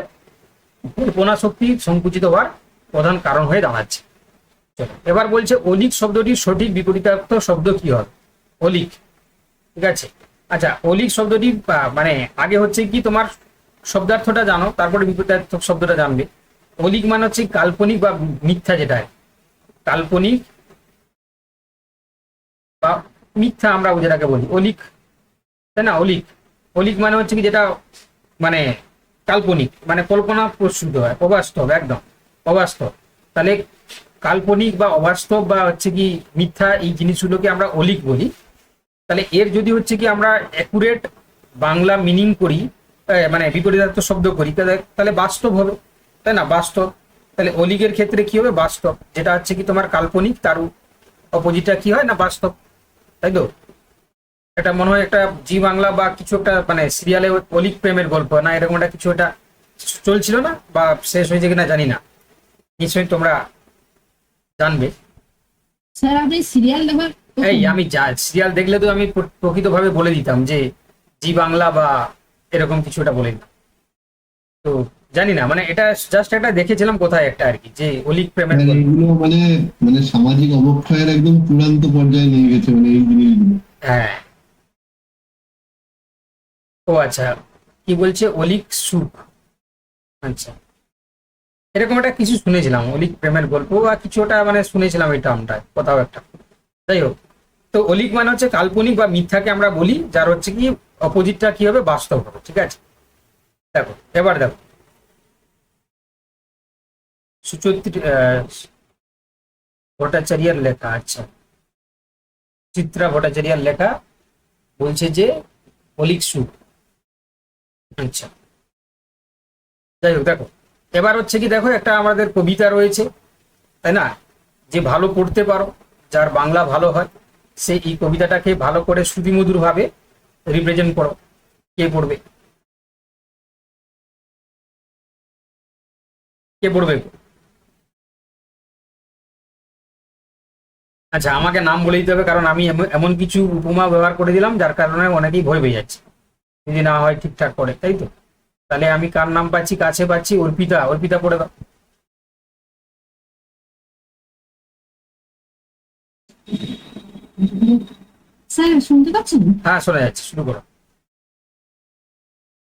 কল্পনা শক্তি সংকুচিত হওয়ার প্রধান কারণ হয়ে দাঁড়াচ্ছে। চলো, এবার বলছে অলিক শব্দটির সঠিক বিপরীতার্থ শব্দ কি হবে? অলিক। ঠিক আছে, আচ্ছা, অলিক শব্দটি মানে আগে হচ্ছে কি তোমার শব্দার্থটা জানো, তারপরে বিপরীতার্থক শব্দটা জানবে। অলিক মানে হচ্ছে কাল্পনিক বা মিথ্যা, যেটা কাল্পনিক বা মিথ্যা আমরা যেটাকে বলি অলিক, তাই না? অলিক, অলিক মানে হচ্ছে কি যেটা মানে কাল্পনিক, মানে কল্পনা প্রসূত হয়, অবাস্তব, একদম অবাস্তব। তাহলে কাল্পনিক বা অবাস্তব বা হচ্ছে কি মিথ্যা, এই জিনিসগুলোকে আমরা অলিক বলি। তাহলে এর যদি হচ্ছে কি আমরা অ্যাকুরেট বাংলা মিনিং করি, মানে বিপরীতার্থ শব্দ করি, তাহলে বাস্তব হবে, তাই না? বাস্তব। তাহলে অলিকের ক্ষেত্রে কি হবে? বাস্তব, যেটা হচ্ছে কি তোমার কাল্পনিক, তার অপোজিটটা কি হয় না? বাস্তব, তাই তো? এটা মনে হয় একটা জি বাংলা বা কিছু একটা মানে সিরিয়ালে অলিক প্রেমের গল্প না, এরকম একটা কিছু একটা চলছিল না, বা শেষ হয়েছে কিনা জানি না, নিশ্চয়ই তোমরা জানবে। স্যার আপনি সিরিয়াল দেখার এই আমি সিরিয়াল দেখলে তো আমি প্রকৃতভাবে বলে দিতাম যে জি বাংলা বা এরকম কিছু একটা বলে দিতাম। তো জানি না, মানে এটা জাস্ট একটা দেখেছিলাম কোথায় একটা আর কি, যে অলিক প্রেমের আর গল্প। এইগুলো মানে মানে সামাজিক অবক্ষয়ের একদম চূড়ান্ত পর্যায়ে নিয়ে গেছে মানে এই জিনিসগুলো। হ্যাঁ। ও আচ্ছা, কি বলছে? অলিক সুখ, আচ্ছা, এরকম একটা কিছু শুনেছিলাম, অলিক প্রেমের গল্প বা কিছু একটা মানে শুনেছিলাম এই টার্মটা কোথাও একটা। যাই হোক, তো অলিক মানে হচ্ছে কাল্পনিক বা মিথ্যাকে আমরা বলি, যার হচ্ছে কি অপোজিটটা কি হবে? বাস্তব হবে, ঠিক আছে? দেখো, এবার দেখো, সুচরিত্র ভট্টাচার্যের লেখা, আচ্ছা, চিত্রা ভট্টাচার্যের লেখা, বলছে যে অলিক সুখ, আচ্ছা। যাই হোক, দেখো এবার হচ্ছে কি, দেখো একটা আমাদের কবিতা রয়েছে, তাই না? যে ভালো পড়তে পারো, যার বাংলা ভালো হয়, সে এই কবিতাটাকে ভালো করে শ্রুতিমধুর ভাবে রিপ্রেজেন্ট করো। কে পড়বে? কে পড়বে? আচ্ছা, আমাকে নাম বলে দিতে হবে, কারণ আমি এমন কিছু উপমা ব্যবহার করে দিলাম যার কারণে অনেকেই ভয় পেয়ে যাচ্ছে যদি না হয় ঠিকঠাক করে, তাই তো? তাহলে আমি কার নাম পাচ্ছি? কাছে পাচ্ছি অর্পিতা। অর্পিতা পড়ে দাও। স্যার শুনতে পাচ্ছেন? হ্যাঁ, শোনা যাচ্ছে, শুরু করো।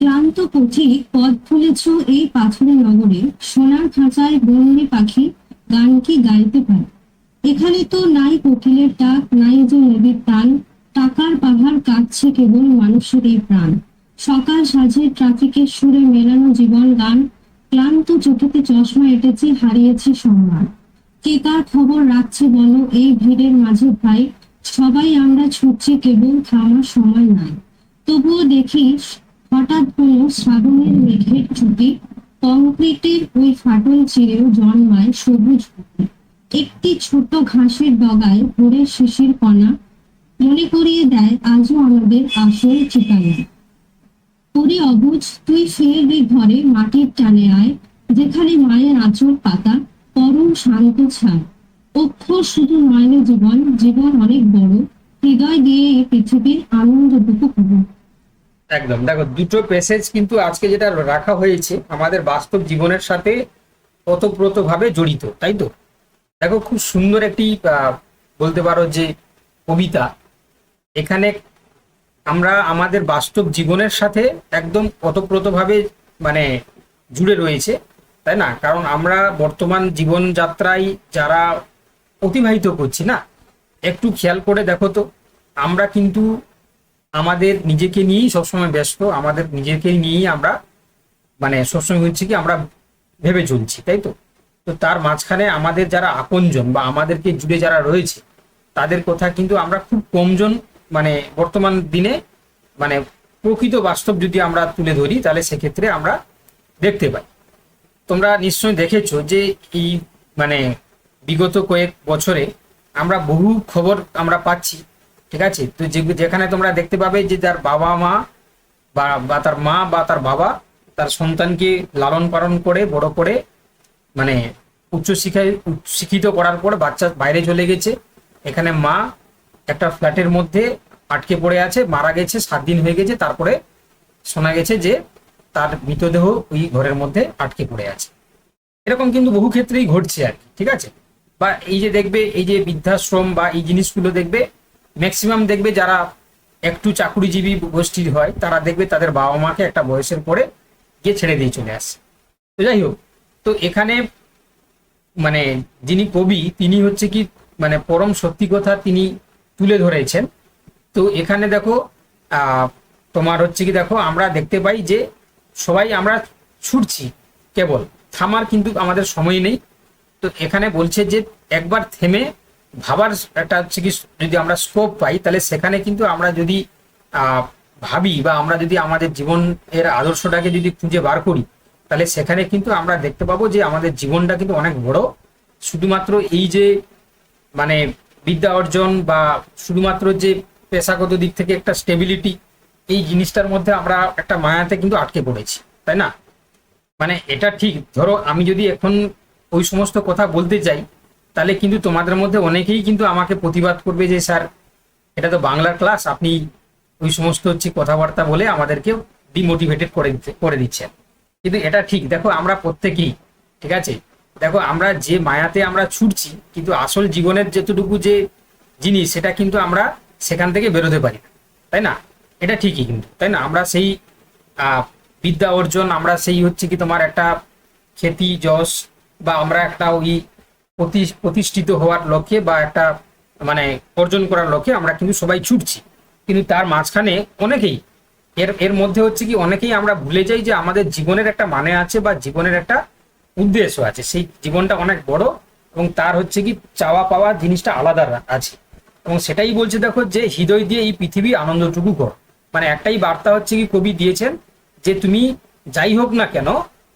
ক্লান্ত পথিক পথ ভুলেছ এই পাথুরে নগরে, সোনার খাঁচায় বন্দি পাখি গান কি গাইতে পারে? এখানে তো নাই কোকিলের ডাক, নাই যে নদীর টান, টাকার পাহাড় কাঁদছে কেবল মানুষের এই প্রাণ। সকাল সাজে ট্রাফিকের সুরে মেলানো জীবন গান, ক্লান্ত চোখেতে চশমা এঁটেছে, হারিয়েছে সম্মান। কে কার খবর রাখছে বলো এই ভিড়ের মাঝে ভাই, সবাই আমরা ছুটছি কেবল থামার সময় নাই। তবুও দেখিস হঠাৎ কোনো শ্রাবণের মেঘের ছুটি, কংক্রিটের ওই ফাটল চিরেও জন্মায় সবুজ ফুটি। একটি ছোট ঘাসের ডগায় ভোরের শিশির কণা মনে করিয়ে দেয় আজও আমাদের আসল ঠিকানা। ওরে অবুঝ তুই ফের ঘরে মাটির টানে আয়, যেখানে মায়ের আঁচল পাতা পরম শান্ত ছায়। অক্ষর শুধু নয় না জীবন, জীবন অনেক বড়, হৃদয় দিয়ে এই পৃথিবীর আনন্দটুকু হবো। একদম, দেখো দুটো প্যাসেজ কিন্তু আজকে যেটা রাখা হয়েছে আমাদের বাস্তব জীবনের সাথে ওতপ্রোতভাবে জড়িত, তাই তো? দেখো, খুব সুন্দর একটি বলতে পারো যে কবিতা। এখানে আমরা আমাদের বাস্তব জীবনের সাথে একদম ওতপ্রোতভাবে মানে জুড়ে রয়েছে, তাই না? কারণ আমরা বর্তমান জীবনযাত্রায় যারা অতিবাহিত করছি না, একটু খেয়াল করে দেখো তো, আমরা কিন্তু আমাদের নিজেকে নিয়েই সবসময় ব্যস্ত, আমাদের নিজেকে নিয়েই আমরা মানে সবসময় হচ্ছে কি আমরা ভেবে চলছি, তাই তো? তো তার মাঝখানে আমাদের যারা আপনজন বা আমাদেরকে জুড়ে যারা রয়েছে, তাদের কথা কিন্তু আমরা খুব কমজন মানে বর্তমান দিনে মানে প্রকৃত বাস্তব যদি আমরা তুলে ধরি, তাহলে সেক্ষেত্রে আমরা দেখতে পাই। তোমরা নিশ্চয়ই দেখেছো যে এই মানে বিগত কয়েক বছরে আমরা বহু খবর আমরা পাচ্ছি, ঠিক আছে? তো যেখানে তোমরা দেখতে পাবে যে তার বাবা মা বা তার মা বা তার বাবা তার সন্তানকে লালন পালন করে বড় করে মানে শিক্ষিত করার পর বাচ্চা বাইরে চলে গেছে, এখানে মা একটা ফ্ল্যাটের মধ্যে আটকে পড়ে আছে, মারা গেছে, 7 দিন হয়ে গেছে, তারপরে শোনা গেছে যে তার মৃতদেহ ওই ঘরের মধ্যে আটকে পড়ে আছে। এরকম কিন্তু বহু ক্ষেত্রেই ঘটছে আর কি, ঠিক আছে? বা এই যে দেখবে এই যে বৃদ্ধাশ্রম বা এই জিনিসগুলো দেখবে ম্যাক্সিমাম দেখবে যারা একটু চাকুরিজীবী গোষ্ঠীর হয়, তারা দেখবে তাদের বাবা মাকে একটা বয়সের পরে গিয়ে ছেড়ে দিয়ে চলে আসে। তো যাই হোক, তো এখানে মানে যিনি কবি তিনি হচ্ছে কি মানে পরম সত্যি কথা তিনি তুলে ধরেছেন। তো এখানে দেখো তোমার হচ্ছে কি দেখো আমরা দেখতে পাই যে সবাই আমরা ছুটছি, কেবল থামার কিন্তু আমাদের সময় নেই। তো এখানে বলছে যে একবার থেমে ভাবার একটা হচ্ছে কি যদি আমরা স্কোপ পাই, তাহলে সেখানে কিন্তু আমরা যদি ভাবি বা আমরা যদি আমাদের জীবনের আদর্শটাকে যদি খুঁজে বার করি, তাহলে সেখানে কিন্তু আমরা দেখতে পাবো যে আমাদের জীবনটা কিন্তু অনেক বড়। শুধুমাত্র এই যে মানে বিদ্যা অর্জন বা শুধুমাত্র যে পেশাগত দিক থেকে একটা স্টেবিলিটি, এই জিনিসটার মধ্যে আমরা একটা মায়াতে কিন্তু আটকে পড়েছি, তাই না? মানে এটা ঠিক, ধরো আমি যদি এখন ওই সমস্ত কথা বলতে চাই, তাহলে কিন্তু তোমাদের মধ্যে অনেকেই কিন্তু আমাকে প্রতিবাদ করবে যে স্যার এটা তো বাংলার ক্লাস, আপনি ওই সমস্ত হচ্ছে কথাবার্তা বলে আমাদেরকে ডিমোটিভেটেড করে দিচ্ছেন। কিন্তু এটা ঠিক, দেখো আমরা প্রত্যেকেই, ঠিক আছে, দেখো আমরা যে মায়াতে আমরা ছুটছি, কিন্তু আসল জীবনের যেটুকু যে জিনিস সেটা কিন্তু আমরা সেখান থেকে বেরোতে পারি না, তাই না? এটা ঠিকই কিন্তু, তাই না? আমরা সেই বিদ্যা অর্জন, আমরা সেই হচ্ছে কি তোমার একটা খ্যাতি যশ বা আমরা একটা ওই প্রতিষ্ঠিত হওয়ার লক্ষ্যে বা একটা মানে অর্জন করার লক্ষ্যে আমরা কিন্তু সবাই ছুটছি। কিন্তু তার মাঝখানে অনেকেই এর মধ্যে হচ্ছে কি অনেকেই আমরা ভুলে যাই যে আমাদের জীবনের একটা মানে আছে বা জীবনের একটা উদ্দেশ্য আছে, সেই জীবনটা অনেক বড় এবং তার হচ্ছে কি চাওয়া পাওয়া জিনিসটা আলাদা আছে। এবং সেটাই বলছে দেখো যে হৃদয় দিয়ে এই পৃথিবী আনন্দটুকু করো, মানে একটাই বার্তা হচ্ছে কি কবি দিয়েছেন যে তুমি যাই হোক না কেন,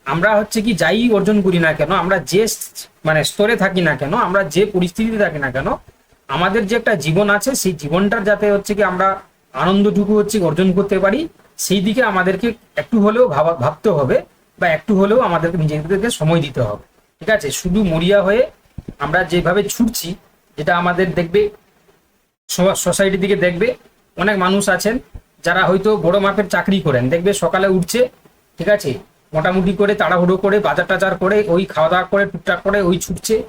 আমরা হচ্ছে কি যাই অর্জন করি না কেন, আমরা যে মানে স্তরে থাকি না কেন, আমরা যে পরিস্থিতিতে থাকি না কেন, আমাদের যে একটা জীবন আছে সেই জীবনটার যাতে হচ্ছে কি আমরা আনন্দটুকু হচ্ছে অর্জন করতে পারি, সেই দিকে আমাদেরকে একটু হলেও ভাবতে হবে বা একটু হলেও আমাদেরকে নিজেদেরকে সময় দিতে হবে, ঠিক আছে? শুধু মরিয়া হয়ে আমরা যেভাবে ছুটছি, যেটা আমাদের দেখবে সোসাইটির দিকে দেখবে অনেক মানুষ আছেন যারা হয়তো বড় মাপের চাকরি করেন, দেখবে সকালে উঠছে, ঠিক আছে, মোটামুটি করে তাড়াহুড়ো করে বাজার টাজার করে ওই খাওয়া দাওয়া করে টুকটাক করে ওই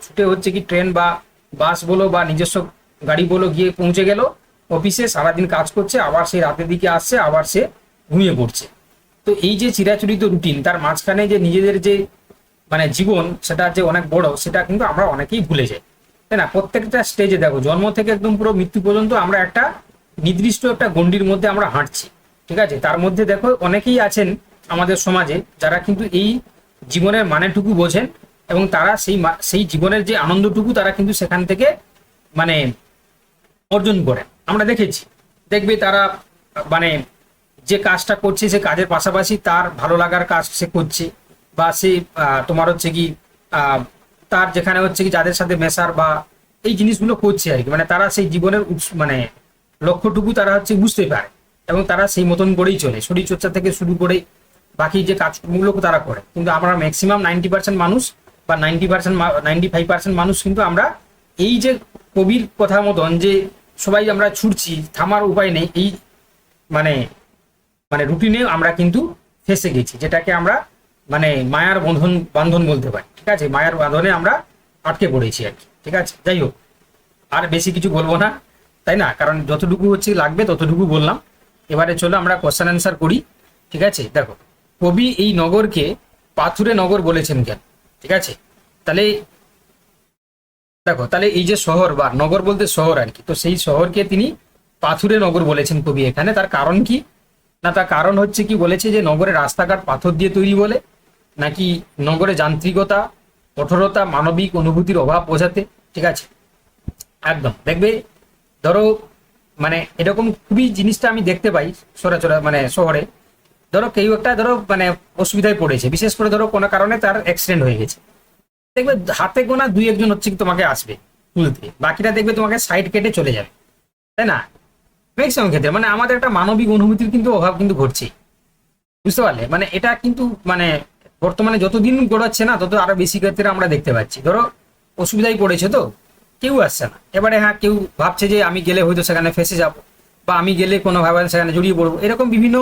ছুটে হচ্ছে কি ট্রেন বা বাস বলো বা নিজস্ব গাড়ি বলো গিয়ে পৌঁছে গেল অফিসে, সারাদিন কাজ করছে, আবার সেই রাতের দিকে আসছে, আবার সে ঘুমিয়ে পড়ছে। তো এই যে চিরাচরিত রুটিন, তার মাঝখানে যে নিজেদের যে মানে জীবন সেটা যে অনেক বড়, সেটা কিন্তু আমরা অনেকেই ভুলে যাই, তাই না? প্রত্যেকটা স্টেজে দেখো জন্ম থেকে একদম পুরো মৃত্যু পর্যন্ত আমরা একটা নির্দিষ্ট একটা গণ্ডির মধ্যে আমরা হাঁটছি, ঠিক আছে? তার মধ্যে দেখো অনেকেই আছেন আমাদের সমাজে যারা কিন্তু এই জীবনের মানেটুকু বোঝেন এবং তারা সেই জীবনের যে আনন্দটুকু তারা কিন্তু সেখান থেকে মানে অর্জন করেন। আমরা দেখেছি, দেখবে তারা মানে যে কাজটা করছে সে কাজের পাশাপাশি তার ভালো লাগার কাজ সে করছে, বা সে তোমার হচ্ছে কি তার যেখানে হচ্ছে কি যাদের সাথে মেশার বা এই জিনিসগুলো করছে আর কি, মানে তারা সেই জীবনের মানে লক্ষ্যটুকু তারা হচ্ছে বুঝতে পারে এবং তারা সেই মতন করেই চলে, শরীরচর্চা থেকে শুরু করে বাকি যে কাজগুলো তারা করে। কিন্তু আমরা ম্যাক্সিমাম 90% মানুষ বা 95% মানুষ কিন্তু আমরা এই যে কবির কথা মতন যে সবাই আমরা ছুটছি, থামার উপায় নেই, এই মানে মানে রুটিনে আমরা কিন্তু ফেসে গেছি, যেটাকে আমরা মানে মায়ার বাঁধন বলতে পারি, ঠিক আছে? মায়ার বাঁধনে আমরা আটকে পড়েছি আর কি, ঠিক আছে? যাই হোক, আর বেশি কিছু বলবো না, তাই না? কারণ যতটুকু হচ্ছে লাগবে ততটুকু বললাম। এবারে চলো আমরা কোশ্চেন অ্যান্সার করি, ঠিক আছে? দেখো কবি এই নগরকে পাথুরে নগর বলেছেন কেন, ঠিক আছে? তাহলে দেখো, তাহলে এই যে শহর বা নগর বলতে শহর আর কি, তো সেই শহরকে তিনি পাথুরে নগর বলেছেন কবি এখানে। তার কারণ কি না, তার কারণ হচ্ছে কি বলেছে যে নগরের রাস্তাঘাট পাথর দিয়ে তৈরি বলে, নাকি নগরে যান্ত্রিকতা, কঠোরতা, মানবিক অনুভূতির অভাব বোঝাতে, ঠিক আছে? একদম দেখবে, ধরো মানে এরকম খুবই জিনিসটা আমি দেখতে পাই সরাসরি মানে শহরে। ধরো কেউ একটা ধরো মানে অসুবিধায় পড়েছে, বিশেষ করে ধরো কোনো কারণে তার অ্যাক্সিডেন্ট হয়ে গেছে, দেখবে হাতে গোনা 2-1 হচ্ছে কি তোমাকে আসবে তুলতে, বাকিটা দেখবে তোমাকে সাইড কেটে চলে যাবে, তাই না? ম্যাক্সিমাম ক্ষেত্রে মানে আমাদের একটা মানবিক অনুভূতির কিন্তু অভাব কিন্তু ঘটছে, বুঝতে পারলে? মানে এটা কিন্তু মানে বর্তমানে যতদিন গড়াচ্ছে না তত আরো বেশি ক্ষেত্রে আমরা দেখতে পাচ্ছি। ধরো অসুবিধায় পড়েছে, তো কেউ আসছে না, এবারে হ্যাঁ কেউ ভাবছে যে আমি গেলে হয়তো সেখানে ফেসে যাব বা আমি গেলে কোনোভাবে সেখানে জড়িয়ে পড়বো, এরকম বিভিন্ন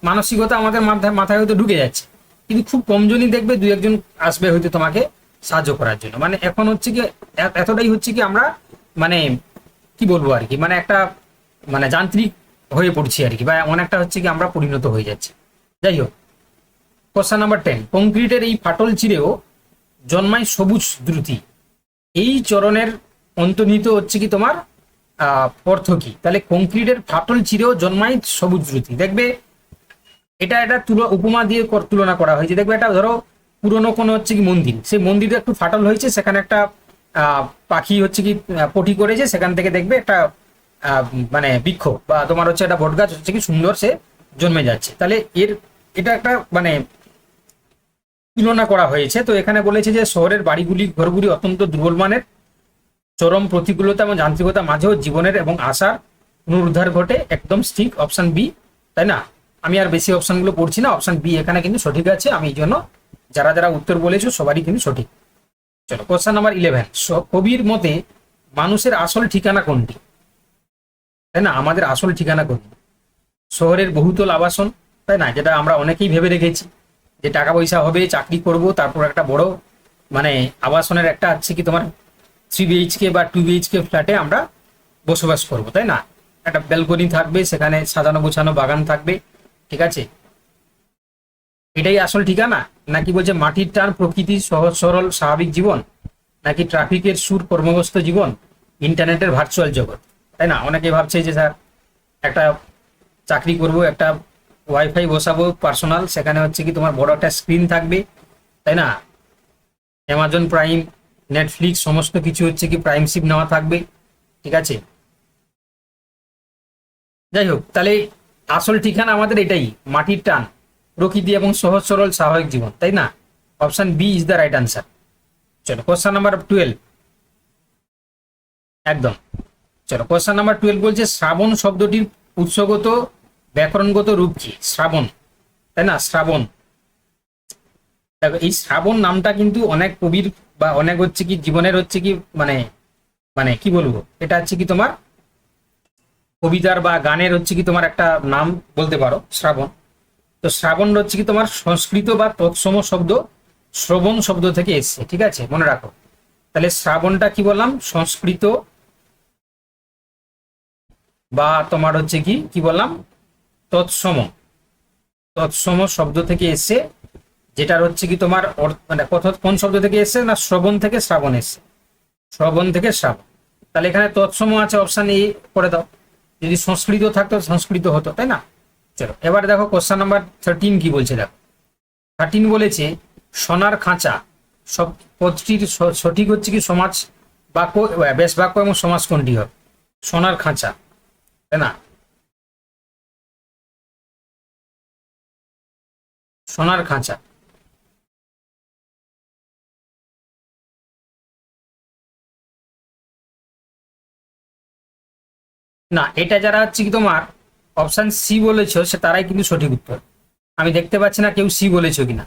মানসিকতা আমাদের মাথায় হয়তো ঢুকে যাচ্ছে। কিন্তু খুব কমজনই দেখবে 2-1 আসবে হয়তো তোমাকে সাহায্য করার জন্য। মানে এখন হচ্ছে কি এতটাই হচ্ছে কি আমরা মানে কি বলবো আর কি, মানে একটা মানে যান্ত্রিক হয়ে পড়ছি আর কি, বা এমন একটা হচ্ছে কি আমরা পরিণত হয়ে যাচ্ছি। যাই হোক, কোশ্চেন নাম্বার 10, কংক্রিটের এই ফাটল চিরেও জন্মায় সবুজ দ্রুতি, এই চরণের অন্তর্নিহিত হচ্ছে কি তোমার অর্থ কি? তাহলে কংক্রিটের ফাটল চিরেও জন্মায় সবুজ দ্রুতি, দেখবে এটা এটা উপমা দিয়ে তুলনা করা হয়েছে। দেখবে এটা ধরো পুরনো কোনো হচ্ছে কি মন্দির, সেই মন্দিরে একটু ফাটল হয়েছে, সেখানে একটা পাখি হচ্ছে কি পটি করেছে, সেখান থেকে দেখবে একটা মানে বৃক্ষ বা তোমার হচ্ছে একটা বটগাছ হচ্ছে কি সুন্দর সে জন্মে যাচ্ছে। তাহলে এটা একটা মানে তুলনা করা হয়েছে। তো এখানে বলেছে যে শহরের বাড়িগুলি ঘরগুলি অত্যন্ত দুর্বল মানের, চরম প্রতিকূলতা এবং যান্ত্রিকতা মাঝেও জীবনের এবং আশার পুনরুদ্ধার ঘটে, একদম ঠিক অপশন বি, তাই না? আমি আর বেশি অপশনগুলো পড়ছি না, অপশন বি এখানে কিন্তু সঠিক আছে। আমি এই জন্য যারা যারা উত্তর বলেছো সবারই কিন্তু সঠিক। চলো কোশ্চেন নাম্বার 11, কবির মতে মানুষের আসল ঠিকানা কোনটি? তাই না, আমাদের আসল ঠিকানা কোনটি? শহরের বহুতল আবাসন, তাই না, যেটা আমরা অনেকেই ভেবে রেখেছি যে টাকা পয়সা হবে, চাকরি করব, তারপর একটা বড় মানে আবাসনের একটা আছে কি তোমার 3 BHK বা 2 BHK ফ্ল্যাটে আমরা বসবাস করব, তাই না? একটা ব্যালকনি থাকবে, সেখানে সাজানো গোছানো বাগান থাকবে, ঠিক আছে, এটাই আসল ঠিকানা? নাকি বলছে মাটির টান, প্রকৃতির সহজ সরল স্বাভাবিক জীবন, নাকি ট্রাফিকের সুর, কর্মব্যস্ত জীবন, ইন্টারনেটের ভার্চুয়াল জগৎ? তাই না, অনেকে ভাবছে যে স্যার একটা চাকরি করব, একটা ওয়াইফাই বসাবো পার্সোনাল, সেখানে হচ্ছে কি তোমার বড় একটা স্ক্রিন থাকবে, তাই না, অ্যামাজন প্রাইম, নেটফ্লিক্স সমস্ত কিছু হচ্ছে কি প্রাইমশিপ নেওয়া থাকবে, ঠিক আছে। যাই হোক, তাহলে আসল ঠিকানা আমাদের এটাই, মাটির টান, প্রকৃতি এবং সহজ সরল স্বাভাবিক জীবন, তাই না? Option B is the right answer. চলো কোশ্চেন নাম্বার 12, একদম। চলো কোশ্চেন নাম্বার 12 বলছে শ্রাবণ শব্দটির উৎসগত ব্যাকরণগত রূপ কি? শ্রাবণ, তাই না, শ্রাবণ। দেখো এই শ্রাবণ নামটা কিন্তু অনেক কবির বা অনেক হচ্ছে কি জীবনের হচ্ছে কি মানে মানে কি বলবো, এটা হচ্ছে কি তোমার কবিতার বা গানের হচ্ছে কি তোমার একটা নাম বলতে পারো শ্রাবণ। তো শ্রাবণ হচ্ছে কি তোমার সংস্কৃত বা তৎসম শব্দ শ্রবণ শব্দ থেকে এসছে, ঠিক আছে, মনে রাখো। তাহলে শ্রাবণটা কি বললাম, সংস্কৃত বা তোমার হচ্ছে কি কি বললাম, তৎসম, তৎসম শব্দ থেকে এসছে, যেটার হচ্ছে কি তোমার মানে কোন শব্দ থেকে এসছে না, শ্রবণ থেকে শ্রাবণ এসছে, শ্রবণ থেকে শ্রাবণ। তাহলে এখানে তৎসম আছে, অপশন এ করে দাও। যদি সংস্কৃত থাকতো সংস্কৃত হতো, তাই না? চলো এবার দেখো কোশ্চেন নাম্বার 13 কি বলছে, দেখো 13 বলেছে সোনার খাঁচা সব পদটির সঠিক হচ্ছে কি সমাজ বাক্য, বেশ বাক্য এবং সমাজ কোনটি হবে? সোনার খাঁচা, তাই না, সোনার খাঁচা। না, এটা যারা হচ্ছে কি তোমার অপশন সি বলেছো সে তারাই কিন্তু সঠিক উত্তর। আমি দেখতে পাচ্ছি না কেউ সি বলেছো কিনা।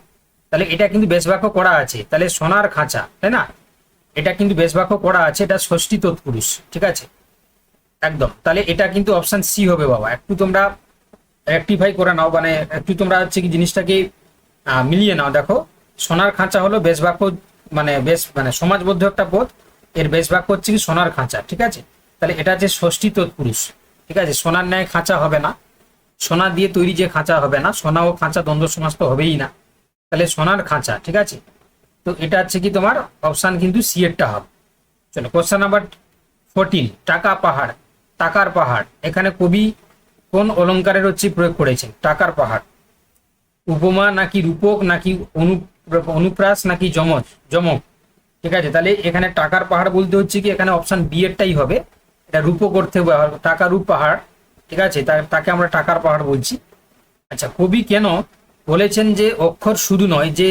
তাহলে এটা কিন্তু বেশ বাক্য করা আছে, তাহলে সোনার খাঁচা, তাই না, এটা কিন্তু বেশ বাক্য করা আছে, এটা ষষ্ঠী তৎপুরুষ, ঠিক আছে, একদম। তাহলে এটা কিন্তু অপশন সি হবে বাবা। একটু তোমরা রেকটিফাই করে নাও, মানে একটু তোমরা হচ্ছে কি জিনিসটাকে মিলিয়ে নাও। দেখো সোনার খাঁচা হলো বেশ বাক্য, মানে বেশ মানে সমাজবদ্ধ একটা পদ, এর বেশ বাক্য হচ্ছে কি সোনার খাঁচা, ঠিক আছে। তাহলে এটা হচ্ছে ষষ্ঠী তৎপুরুষ, ঠিক আছে, সোনার ন্যায় খাঁচা হবে না, সোনা দিয়ে তৈরি যে খাঁচা হবে না, সোনা ও খাঁচা দ্বন্দ্ব সমাস তো হবেই না, তাহলে সোনার খাঁচা, ঠিক আছে। তো এটা হচ্ছে কি তোমার অপশন কিন্তু সি এরটা হবে। চলো কোশ্চেন নাম্বার 14, টাকা পাহাড়, টাকার পাহাড়, এখানে কবি কোন অলংকারের হচ্ছে প্রয়োগ করেছেন? টাকার পাহাড়, উপমা নাকি রূপক নাকি অনুপ্রাস নাকি যমজ যমক, ঠিক আছে। তাহলে এখানে টাকার পাহাড় বলতে হচ্ছে কি এখানে অপশন বি এরটাই হবে, এটা রূপক অর্থে টাকা রূপ পাহাড়, ঠিক আছে, তাকে আমরা টাকার পাহাড় বলছি। আচ্ছা, কবি কেন বলেছেন যে অক্ষর শুধু নয়, যে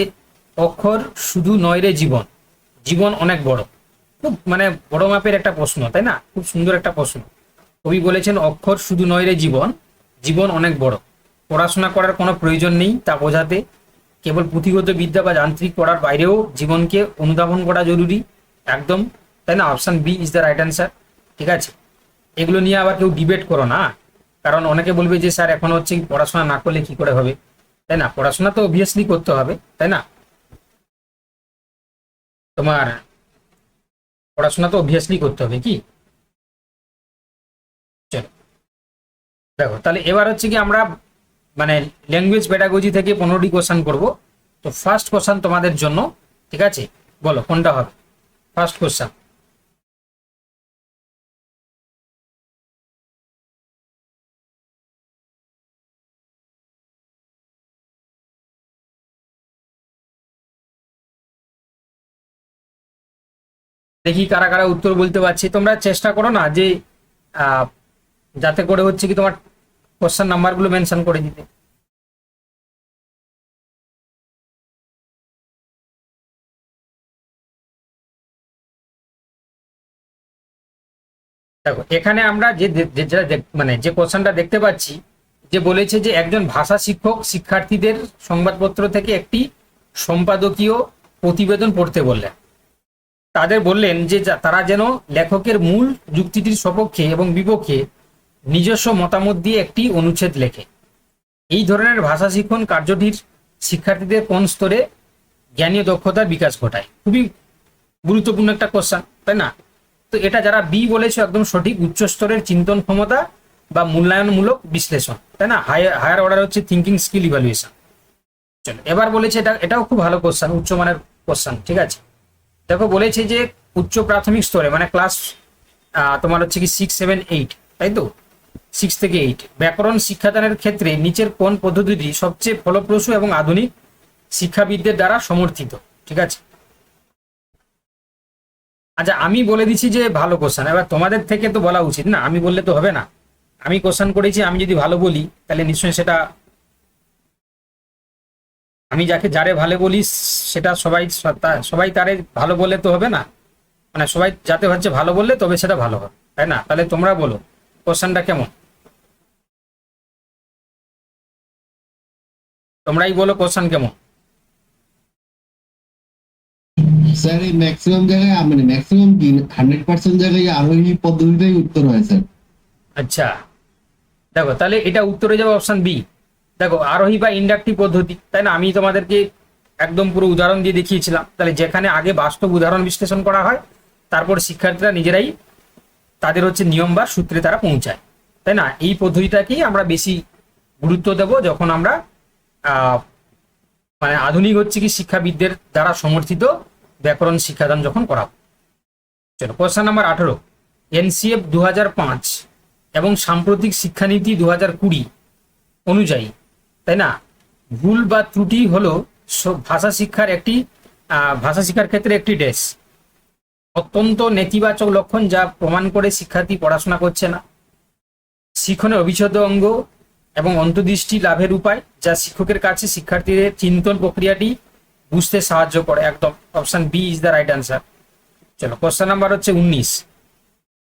অক্ষর শুধু নয় রে জীবন, জীবন অনেক বড়? খুব মানে বড় মাপের একটা প্রশ্ন, তাই না, খুব সুন্দর একটা প্রশ্ন। কবি বলেছেন অক্ষর শুধু নয় রে জীবন, জীবন অনেক বড়, পড়াশোনা করার কোনো প্রয়োজন নেই তা বোঝাতে, কেবল পুঁথিগত বিদ্যা বা যান্ত্রিক পড়ার বাইরেও জীবনকে অনুধাবন করা জরুরি, একদম, তাই না, option B is the right answer, ঠিক আছে। এগুলো নিয়ে আবার কেউ ডিবেট করো না, কারণ অনেকে বলবে যে স্যার এখন হচ্ছে পড়াশোনা না করলে কি করে হবে, তাই না, পড়াশোনা তো অবভিয়াসলি করতে হবে, তাই না, তোমার পড়াশোনা তো অবভিয়াসলি করতে হবে কি। চলো দেখো তাহলে এবার হচ্ছে কি আমরা মানে ল্যাঙ্গুয়েজ পেডাগজি থেকে 15টি কোশ্চেন করব। তো ফার্স্ট কোশ্চেন তোমাদের জন্য, ঠিক আছে, বলো কোনটা হবে ফার্স্ট কোশ্চেন? দেখি কারা কারা উত্তর বলতে পারছি। তোমরা চেষ্টা করো না যে আহ, যাতে করে হচ্ছে কি তোমার কোশ্চেন নাম্বারগুলো মেনশন করে দিতে। দেখো এখানে আমরা মানে যে কোশ্চেনটা দেখতে পাচ্ছি, যে বলেছে যে একজন ভাষা শিক্ষক শিক্ষার্থীদের সংবাদপত্র থেকে একটি সম্পাদকীয় প্রতিবেদন পড়তে বললেন। তাদের বললেন যে তারা যেন লেখকের মূল যুক্তিটির সপক্ষে এবং বিপক্ষে নিজস্ব মতামত দিয়ে একটি অনুচ্ছেদ লেখে। এই ধরনের ভাষা শিক্ষণ কার্যটির শিক্ষার্থীদের কোন স্তরে জ্ঞানীয় দক্ষতার বিকাশ ঘটায়? খুবই গুরুত্বপূর্ণ একটা কোশ্চেন, তাই না? তো এটা যারা বি বলেছে একদম সঠিক, উচ্চ স্তরের চিন্তন ক্ষমতা বা মূল্যায়নমূলক বিশ্লেষণ, তাই না? হায়ার অর্ডার হচ্ছে থিঙ্কিং স্কিল ইভ্যালুয়েশন। চলো এবার বলেছে এটাও খুব ভালো কোশ্চেন, উচ্চমানের কোশ্চেন, ঠিক আছে। দেখো বলেছে যে উচ্চ প্রাথমিক স্তরে মানে ক্লাস তোমার হচ্ছে কি 6, 7, 8, তাই তো, 6 থেকে 8 ব্যাকরণ শিক্ষাদানের ক্ষেত্রে নিচের কোন পদ্ধতিটি সবচেয়ে ফলপ্রসূ এবং আধুনিক শিক্ষাবিদদের দ্বারা সমর্থিত? ঠিক আছে। আচ্ছা আমি বলে দিচ্ছি যে ভালো কোশ্চেন, এবার তোমাদের থেকে তো বলা উচিত না, আমি বললে তো হবে না। আমি কোশ্চেন করেছি, আমি যদি ভালো বলি তাহলে নিশ্চয়ই সেটা আমি যারে ভালো বলি সেটা সবাই তারে ভালো বললে তো হবে না, মানে সবাই যাতে হচ্ছে ভালো বললে তবে সেটা ভালো হবে, তাই না? তাহলে তোমরা বলো কোশ্চেনটা কেমন, তোমরাই বলো কোশ্চেন কেমন। স্যার এই ম্যাক্সিমাম জায়গায় মানে ম্যাক্সিমাম কি 100% জায়গায় আরোহী পদ্ধতিটাই উত্তর হয় স্যার। আচ্ছা দেখো তাহলে এটা উত্তরে যাবে অপশন বি। দেখো আরোহী বা ইন্ডাকটিভ পদ্ধতি, তাই না? আমি তোমাদেরকে একদম পুরো উদাহরণ দিয়ে দেখিয়েছিলাম। তাহলে যেখানে আগে বাস্তব উদাহরণ বিশ্লেষণ করা হয়, তারপর শিক্ষার্থীরা নিজেরাই তাদের হচ্ছে নিয়ম বা সূত্রে তারা পৌঁছায়, তাই না? এই পদ্ধতিটাকেই আমরা বেশি গুরুত্ব দেব যখন আমরা মানে আধুনিক হচ্ছে কি শিক্ষাবিদদের দ্বারা সমর্থিত ব্যাকরণ শিক্ষাদান যখন করাবো। চলো কোশ্চেন নাম্বার 18, এনসিএফ 2005 এবং সাম্প্রতিক শিক্ষানীতি 2020 অনুযায়ী, তাই না, ভুল বা ত্রুটি হলো ভাষা শিক্ষার ক্ষেত্রে একটি ড্যাশ অত্যন্ত নেতিবাচক লক্ষণ যা প্রমাণ করে শিক্ষার্থী পড়াশোনা করছে না, শিক্ষণের অবিচ্ছেদ্য অঙ্গ এবং অন্তর্দৃষ্টি লাভের উপায় যা শিক্ষকের কাছে শিক্ষার্থীদের চিন্তন প্রক্রিয়াটি বুঝতে সাহায্য করে। একদম option B is the right answer. চলো কোশ্চেন নাম্বার হচ্ছে 19,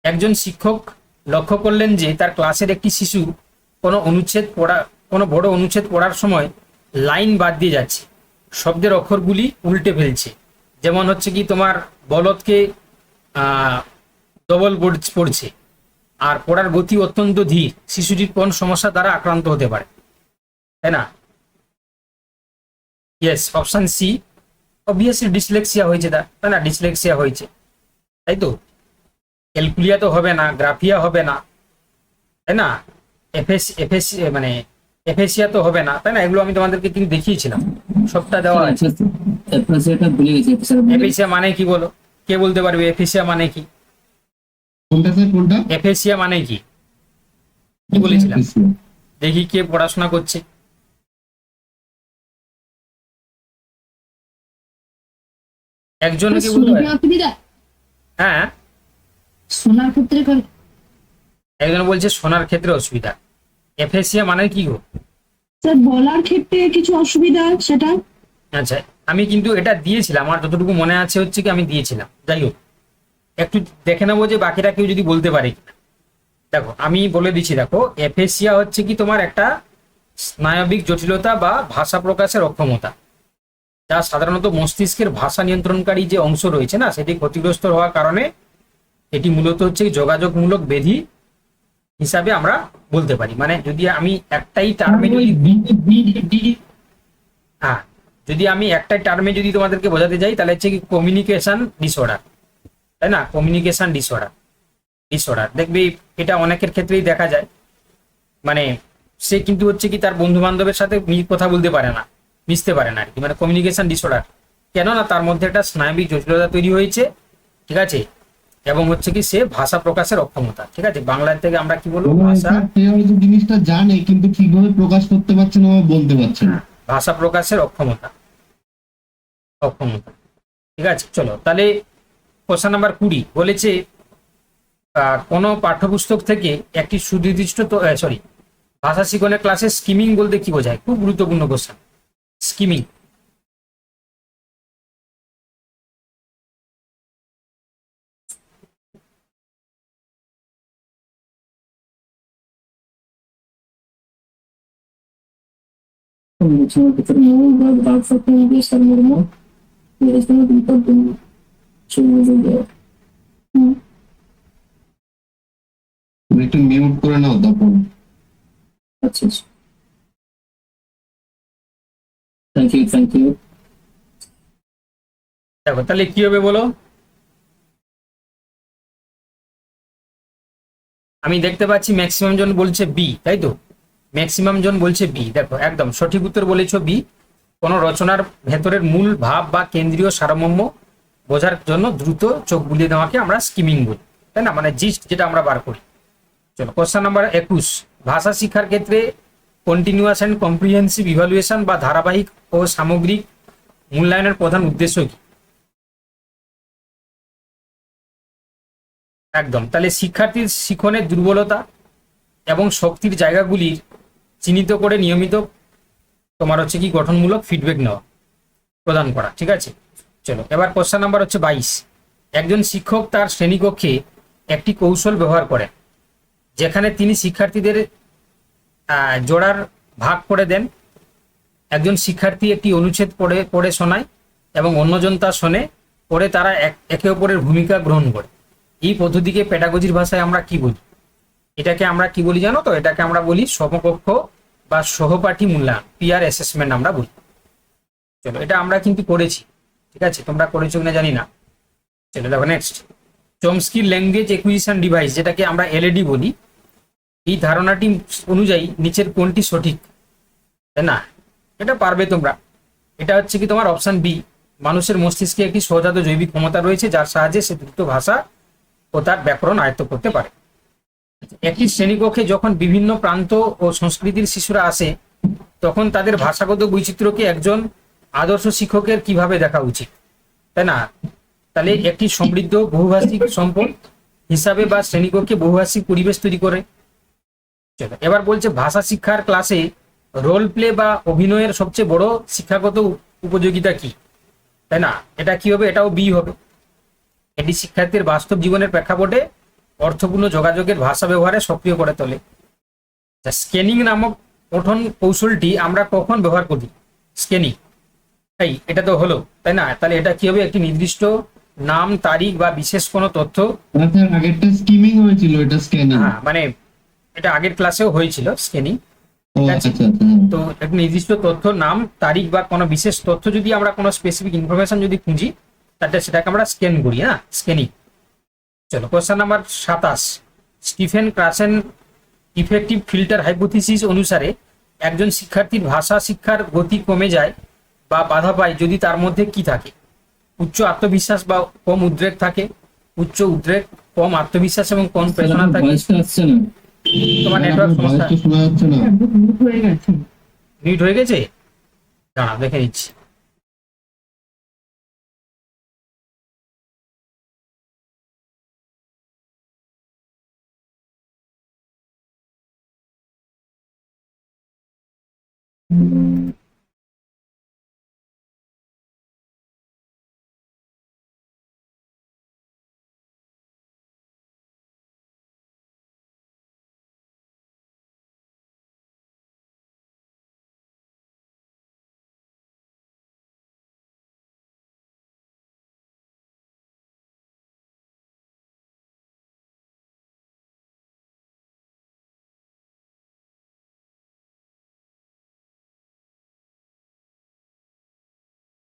একজন শিক্ষক লক্ষ্য করলেন যে তার ক্লাসের একটি শিশু কোনো বড় অনুচ্ছেদ পড়ার সময় লাইন বাদ দিয়ে যাচ্ছে, শব্দের অক্ষরগুলি উল্টে ফেলছে, যেমন হচ্ছে কি তোমার বলদকে ডবল পড়ছে, আর পড়ার গতি অত্যন্ত ধীর। শিশুটির কোন সমস্যা দ্বারা আক্রান্ত হতে পারে, তাই না? Yes option C, obviously dyslexia হয়েছে, তাই না? ডিসলেক্সিয়া হয়েছে, তাই তো। ক্যালকুলিয়া তো হবে না, গ্রাফিয়া হবে না, তাই না? এফেসিয়া তো হবে না, তাই না? এগুলো আমি তোমাদেরকে কিন্তু দেখিয়েছিলাম, সবটা দেওয়া আছে। এফেসিয়া মানে কি বলো, কে বলতে পারবে এফেসিয়া মানে কি? কোনটা স্যার কোনটা? এফেসিয়া মানে কি কি বলেছিলাম? দেখি কে পড়াশোনা করছে। একজনকে বলতে পারে। হ্যাঁ শোনার ক্ষেত্রে একজন বলছে শোনার ক্ষেত্রে অসুবিধা। এফেসিয়া মানে কি গো? স্যার বলার ক্ষেত্রে কিছু অসুবিধা সেটা। আচ্ছা আমি কিন্তু এটা দিয়েছিলাম, আমার যতটুকু মনে আছে হচ্ছে কি আমি দিয়েছিলাম। যাই হোক একটু দেখে নেবো যে বাকিটা কেউ যদি বলতে পারে কিনা। দেখো আমি বলে দিচ্ছি, দেখো এফেসিয়া হচ্ছে কি তোমার একটা স্নায়বিক জটিলতা বা ভাষা প্রকাশের অক্ষমতা, যা সাধারণত মস্তিষ্কের ভাষা নিয়ন্ত্রণকারী যে অংশ রয়েছে না সেটি ক্ষতিগ্রস্ত হওয়ার কারণে এটি মূলত হচ্ছে যোগাযোগমূলক ব্যাধি হিসাবে আমরা বলতে পারি। মানে যদি আমি একটাই টার্মে যদি তোমাদেরকে বোঝাতে যাই তাহলে হচ্ছে কি কমিউনিকেশন ডিসঅর্ডার, তাই না? কমিউনিকেশন ডিসঅর্ডার দেখবে এটা অনেকের ক্ষেত্রেই দেখা যায়। মানে সে কিন্তু হচ্ছে কি তার বন্ধু বান্ধবের সাথে কথা বলতে পারে না, মিশতে পারে না আর কি, মানে কমিউনিকেশন ডিসঅর্ডার। কেননা তার মধ্যে একটা স্নায়বিক জটিলতা তৈরি হয়েছে, ঠিক আছে, এবং হচ্ছে কি সে ভাষা প্রকাশের অক্ষমতা, ঠিক আছে, বাংলার থেকে আমরা কি বলবো, ভাষা সে হয়তো জিনিসটা জানে কিন্তু ঠিকভাবে প্রকাশ করতে পারছে না বা বলতে পারছে না। ভাষা প্রকাশের অক্ষমতা, অক্ষমতা, ঠিক আছে। চলো তাহলে কোশ্চেন নাম্বার 20 বলেছে কোনো পাঠ্যপুস্তক থেকে একটি সুনির্দিষ্ট সরি ভাষা শিখনের ক্লাসে স্কিমিং বলতে কি বোঝায়? খুব গুরুত্বপূর্ণ কোশ্চেন, স্কিমিং। তুমি একটু মিউট করে নাও তখন। আচ্ছা, থ্যাংক ইউ, থ্যাংক ইউ। দেখো তাহলে কি হবে বলো? আমি দেখতে পাচ্ছি ম্যাক্সিমাম জন বলছে বি, তাই তো? ম্যাক্সিমাম জন বলছে বি। দেখো একদম সঠিক উত্তর বলেছো বি। কোনো রচনার ভেতরের মূল ভাব বা কেন্দ্রীয় সারমর্ম বোঝার জন্য দ্রুত চোখ বুলিয়ে দেওয়াকে আমরা স্কিমিং বলি, তাই না, মানে জিস্ট যেটা আমরা বার করি। চলো কোশ্চেন নাম্বার 21, ভাষা শিক্ষার ক্ষেত্রে কন্টিনিউয়াস অ্যান্ড কম্প্রিহেন্সিভ ইভালুয়েশন বা ধারাবাহিক ও সামগ্রিক মূল্যায়নের প্রধান উদ্দেশ্য কি? একদম, তাহলে শিক্ষার্থীর শিখনের দুর্বলতা এবং শক্তির জায়গাগুলির চিহ্নিত করে নিয়মিত তোমার হচ্ছে কি গঠনমূলক ফিডব্যাক নেওয়া, প্রদান করা, ঠিক আছে। চলো এবার কোশ্চেন নাম্বার হচ্ছে 22, একজন শিক্ষক তার শ্রেণীকক্ষে একটি কৌশল ব্যবহার করেন যেখানে তিনি শিক্ষার্থীদের জোড়ার ভাগ করে দেন। একজন শিক্ষার্থী একটি অনুচ্ছেদ পড়ে পড়ে শোনায় এবং অন্যজন তা শোনে, পরে তারা একে অপরের ভূমিকা গ্রহণ করে। এই পদ্ধতিকে পেডাগজির ভাষায় আমরা কি বলি? এটাকে আমরা কি বলি জানো তো? এটাকে আমরা বলি সমকক্ষ বা সহপাঠী মূল্যায়ন, পিয়ার অ্যাসেসমেন্ট আমরা বলি। চলো এটা আমরা কিন্তু করেছি, ঠিক আছে, তোমরা করেছো কিনা জানি না। চলো দেখো next, Chomsky language acquisition device, যেটাকে আমরা এলএডি বলি, এই ধারণাটি অনুযায়ী নিচের কোনটি সঠিক? তাই না, এটা পারবে তোমরা। এটা হচ্ছে কি তোমার অপশন বি, মানুষের মস্তিষ্কে একটি সহজাত জৈবিক ক্ষমতা রয়েছে যার সাহায্যে সে দ্রুত ভাষা ও তার ব্যাকরণ আয়ত্ত করতে পারে। একটি শ্রেণীকক্ষে যখন বিভিন্ন প্রান্ত ও সংস্কৃতির শিশুরা আসে তখন তাদের ভাষাগত বৈচিত্র্যকে একজন আদর্শ শিক্ষকের কিভাবে দেখা উচিত, তাই না? তাহলে একটি সমৃদ্ধ বহুভাষিক সম্পদ হিসাবে বা শ্রেণীকক্ষে বহুভাষিক পরিবেশ তৈরি করে। এবার বলছে ভাষা শিক্ষার ক্লাসে রোল প্লে বা অভিনয়ের সবচেয়ে বড় শিক্ষাগত উপযোগিতা কি? তাই না, এটা কি হবে? এটাও বি হবে। এটি শিক্ষার্থীর বাস্তব জীবনের প্রেক্ষাপটে অর্থপূর্ণ যোগাযোগের ভাষা ব্যবহারে সক্রিয় করে তোলে। স্ক্যানিং নামক পঠন কৌশলটি আমরা কখন ব্যবহার করি? স্ক্যানিং, তাই এটা তো হলো, তাই না? তাহলে এটা কি হবে? একটি নির্দিষ্ট নাম, তারিখ বা বিশেষ কোনো তথ্য। আগেরটা স্কিমিং হয়েছিল, এটা স্ক্যানিং। হ্যাঁ, মানে এটা আগের ক্লাসেও হয়েছিল স্ক্যানিং। তো একটা নির্দিষ্ট তথ্য, নাম, তারিখ বা কোনো বিশেষ তথ্য যদি আমরা কোনো স্পেসিফিক ইনফরমেশন যদি খুঁজি তাহলে সেটাকে আমরা স্ক্যান করি, হ্যাঁ, স্ক্যানিং। চলো question number 27, Stephen Krashen effective filter hypothesis অনুসারে একজন শিক্ষার্থীর ভাষা শিক্ষার গতি কমে যায় বা বাধা পায় যদি তার মধ্যে কি থাকে? উচ্চ আত্মবিশ্বাস বা কম উদ্রেক থাকে, উচ্চ উদ্রেক, কম আত্মবিশ্বাস এবং কম প্রেরণা থাকে। তোমার নেটওয়ার্ক সমস্যা, শোনা যাচ্ছে না। মিউট হয়ে গেছে, দাঁড়া দেখে নিচ্ছি।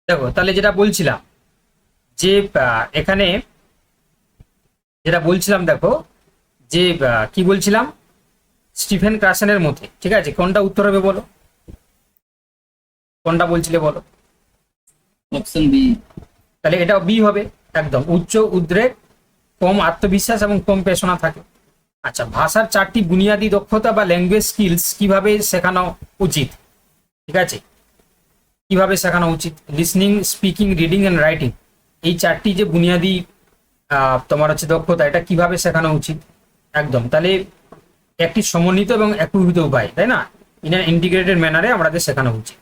দেখো তাহলে যেটা বলছিলাম যে এখানে যেটা বলছিলাম, দেখো যে কি বলছিলাম স্টিফেন ক্রাসেনের মতে, ঠিক আছে? কোনটা উত্তর হবে বলো, কোনটা বলছিলে বলো? Option B. তাহলে এটা বি হবে একদম। উচ্চ উদ্রেক, কম আত্মবিশ্বাস এবং কম পেশনা থাকে। আচ্ছা, ভাষার 4টি বুনিয়াদী দক্ষতা বা ল্যাঙ্গুয়েজ স্কিলস কিভাবে শেখানো উচিত? ঠিক আছে, কিভাবে শেখানো উচিত? Listening, speaking, reading and writing, এই 4টি যে বুনিয়াদী তোমার হচ্ছে দক্ষতা, এটা কিভাবে শেখানো উচিত? একদম। তাহলে একটি সমন্বিত এবং একীভূত উপায়, তাই না? ইন অ্যান ইন্টিগ্রেটেড ম্যানারে আমাদের শেখানো উচিত।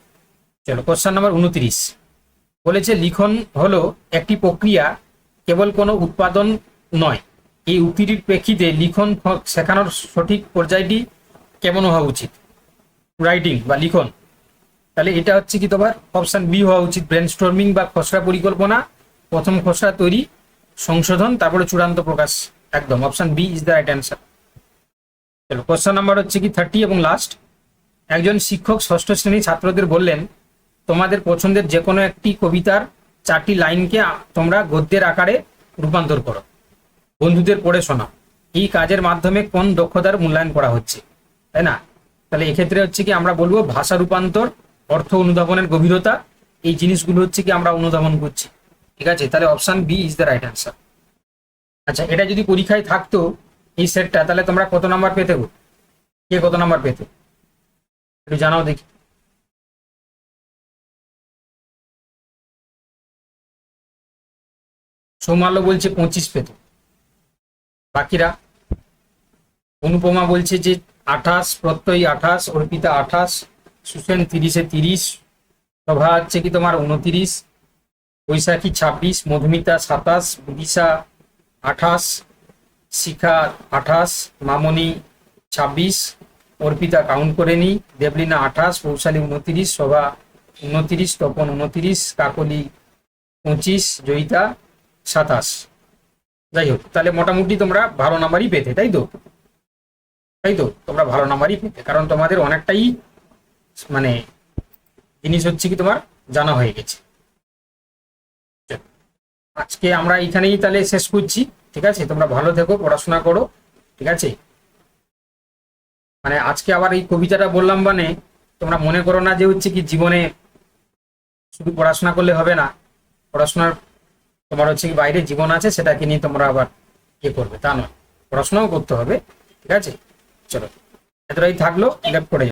চলো, কোশ্চেন নাম্বার 29 বলেছে, লিখন হলো একটি প্রক্রিয়া, কেবল কোনো উৎপাদন নয়। এই উক্তিটির প্রেক্ষিতে লিখন শেখানোর সঠিক পর্যায়টি কেমন হওয়া উচিত? রাইটিং বা লিখন। তাহলে এটা হচ্ছে কি তোমার অপশন বি হওয়া উচিত। ব্রেনস্টর্মিং বা খসড়া পরিকল্পনা, প্রথম খসড়া তৈরি, সংশোধন, তারপরে চূড়ান্ত প্রকাশ। একদম, option B is the right answer. চলো, কোশ্চেন নাম্বার হচ্ছে কি 30 এবং লাস্ট। একজন শিক্ষক ষষ্ঠ শ্রেণীর ছাত্রদের বললেন, তোমাদের পছন্দের যে কোনো একটি কবিতার 4টি লাইনকে তোমরা গদ্যের আকারে রূপান্তর করো, বন্ধুদের পড়ে শোনাও। এই কাজের মাধ্যমে কোন দক্ষতার মূল্যায়ন করা হচ্ছে, তাই না? তাহলে এক্ষেত্রে হচ্ছে কি আমরা বলবো ভাষা রূপান্তর, অর্থ অনুধাবনের গভীরতা, এই জিনিসগুলো হচ্ছে কি আমরা অনুধাবন করছি। ঠিক আছে, তাহলে option B is the right answer. আচ্ছা, এটা যদি পরীক্ষায় থাকতো এই সেটটা, তাহলে তোমরা কত নাম্বার পেতে গো? কে কত নাম্বার পেতে একটু জানাও দেখি। সৌমাল্য বলছে 25 পেত, বাকিরা? অনুপমা বলছে যে 28, প্রত্যয় 28, অর্পিতা 28, সুসেন 30-এ 30, শোভা হচ্ছে কি তোমার 29, বৈশাখী 26, মধুমিতা 27, বিদিশা 28, শিখা 28, মামনি 26, অর্পিতা কাউন্ট করে নি, দেবলিনা 28, পৌশালী 29, শোভা 29, তপন 29, কাকলি 25, জয়িতা 27। যাই হোক, তাহলে মোটামুটি তোমরা ভালো নাম্বারই পেতে, তাই তো? তাই তো, তোমরা ভালো নাম্বারই পেতে, কারণ তোমাদের অনেকটাই মানে জিনিস হচ্ছে কি তোমার জানা হয়ে গেছে। আজকে আমরা এখানেই তাহলে শেষ করছি। ঠিক আছে, তোমরা ভালো থেকো, পড়াশোনা করো। ঠিক আছে, মানে আজকে আবার এই কবিতাটা বললাম, মানে তোমরা মনে করো না যে হচ্ছে কি জীবনে শুধু পড়াশোনা করলে হবে না, পড়াশোনার তোমার হচ্ছে কি বাইরে জীবন আছে, সেটাকে নিয়ে তোমরা আবার ইয়ে করবে তা নয়, পড়াশোনাও করতে হবে। ঠিক আছে, চলো, এতটাই থাকলো, লেফট করে যাও।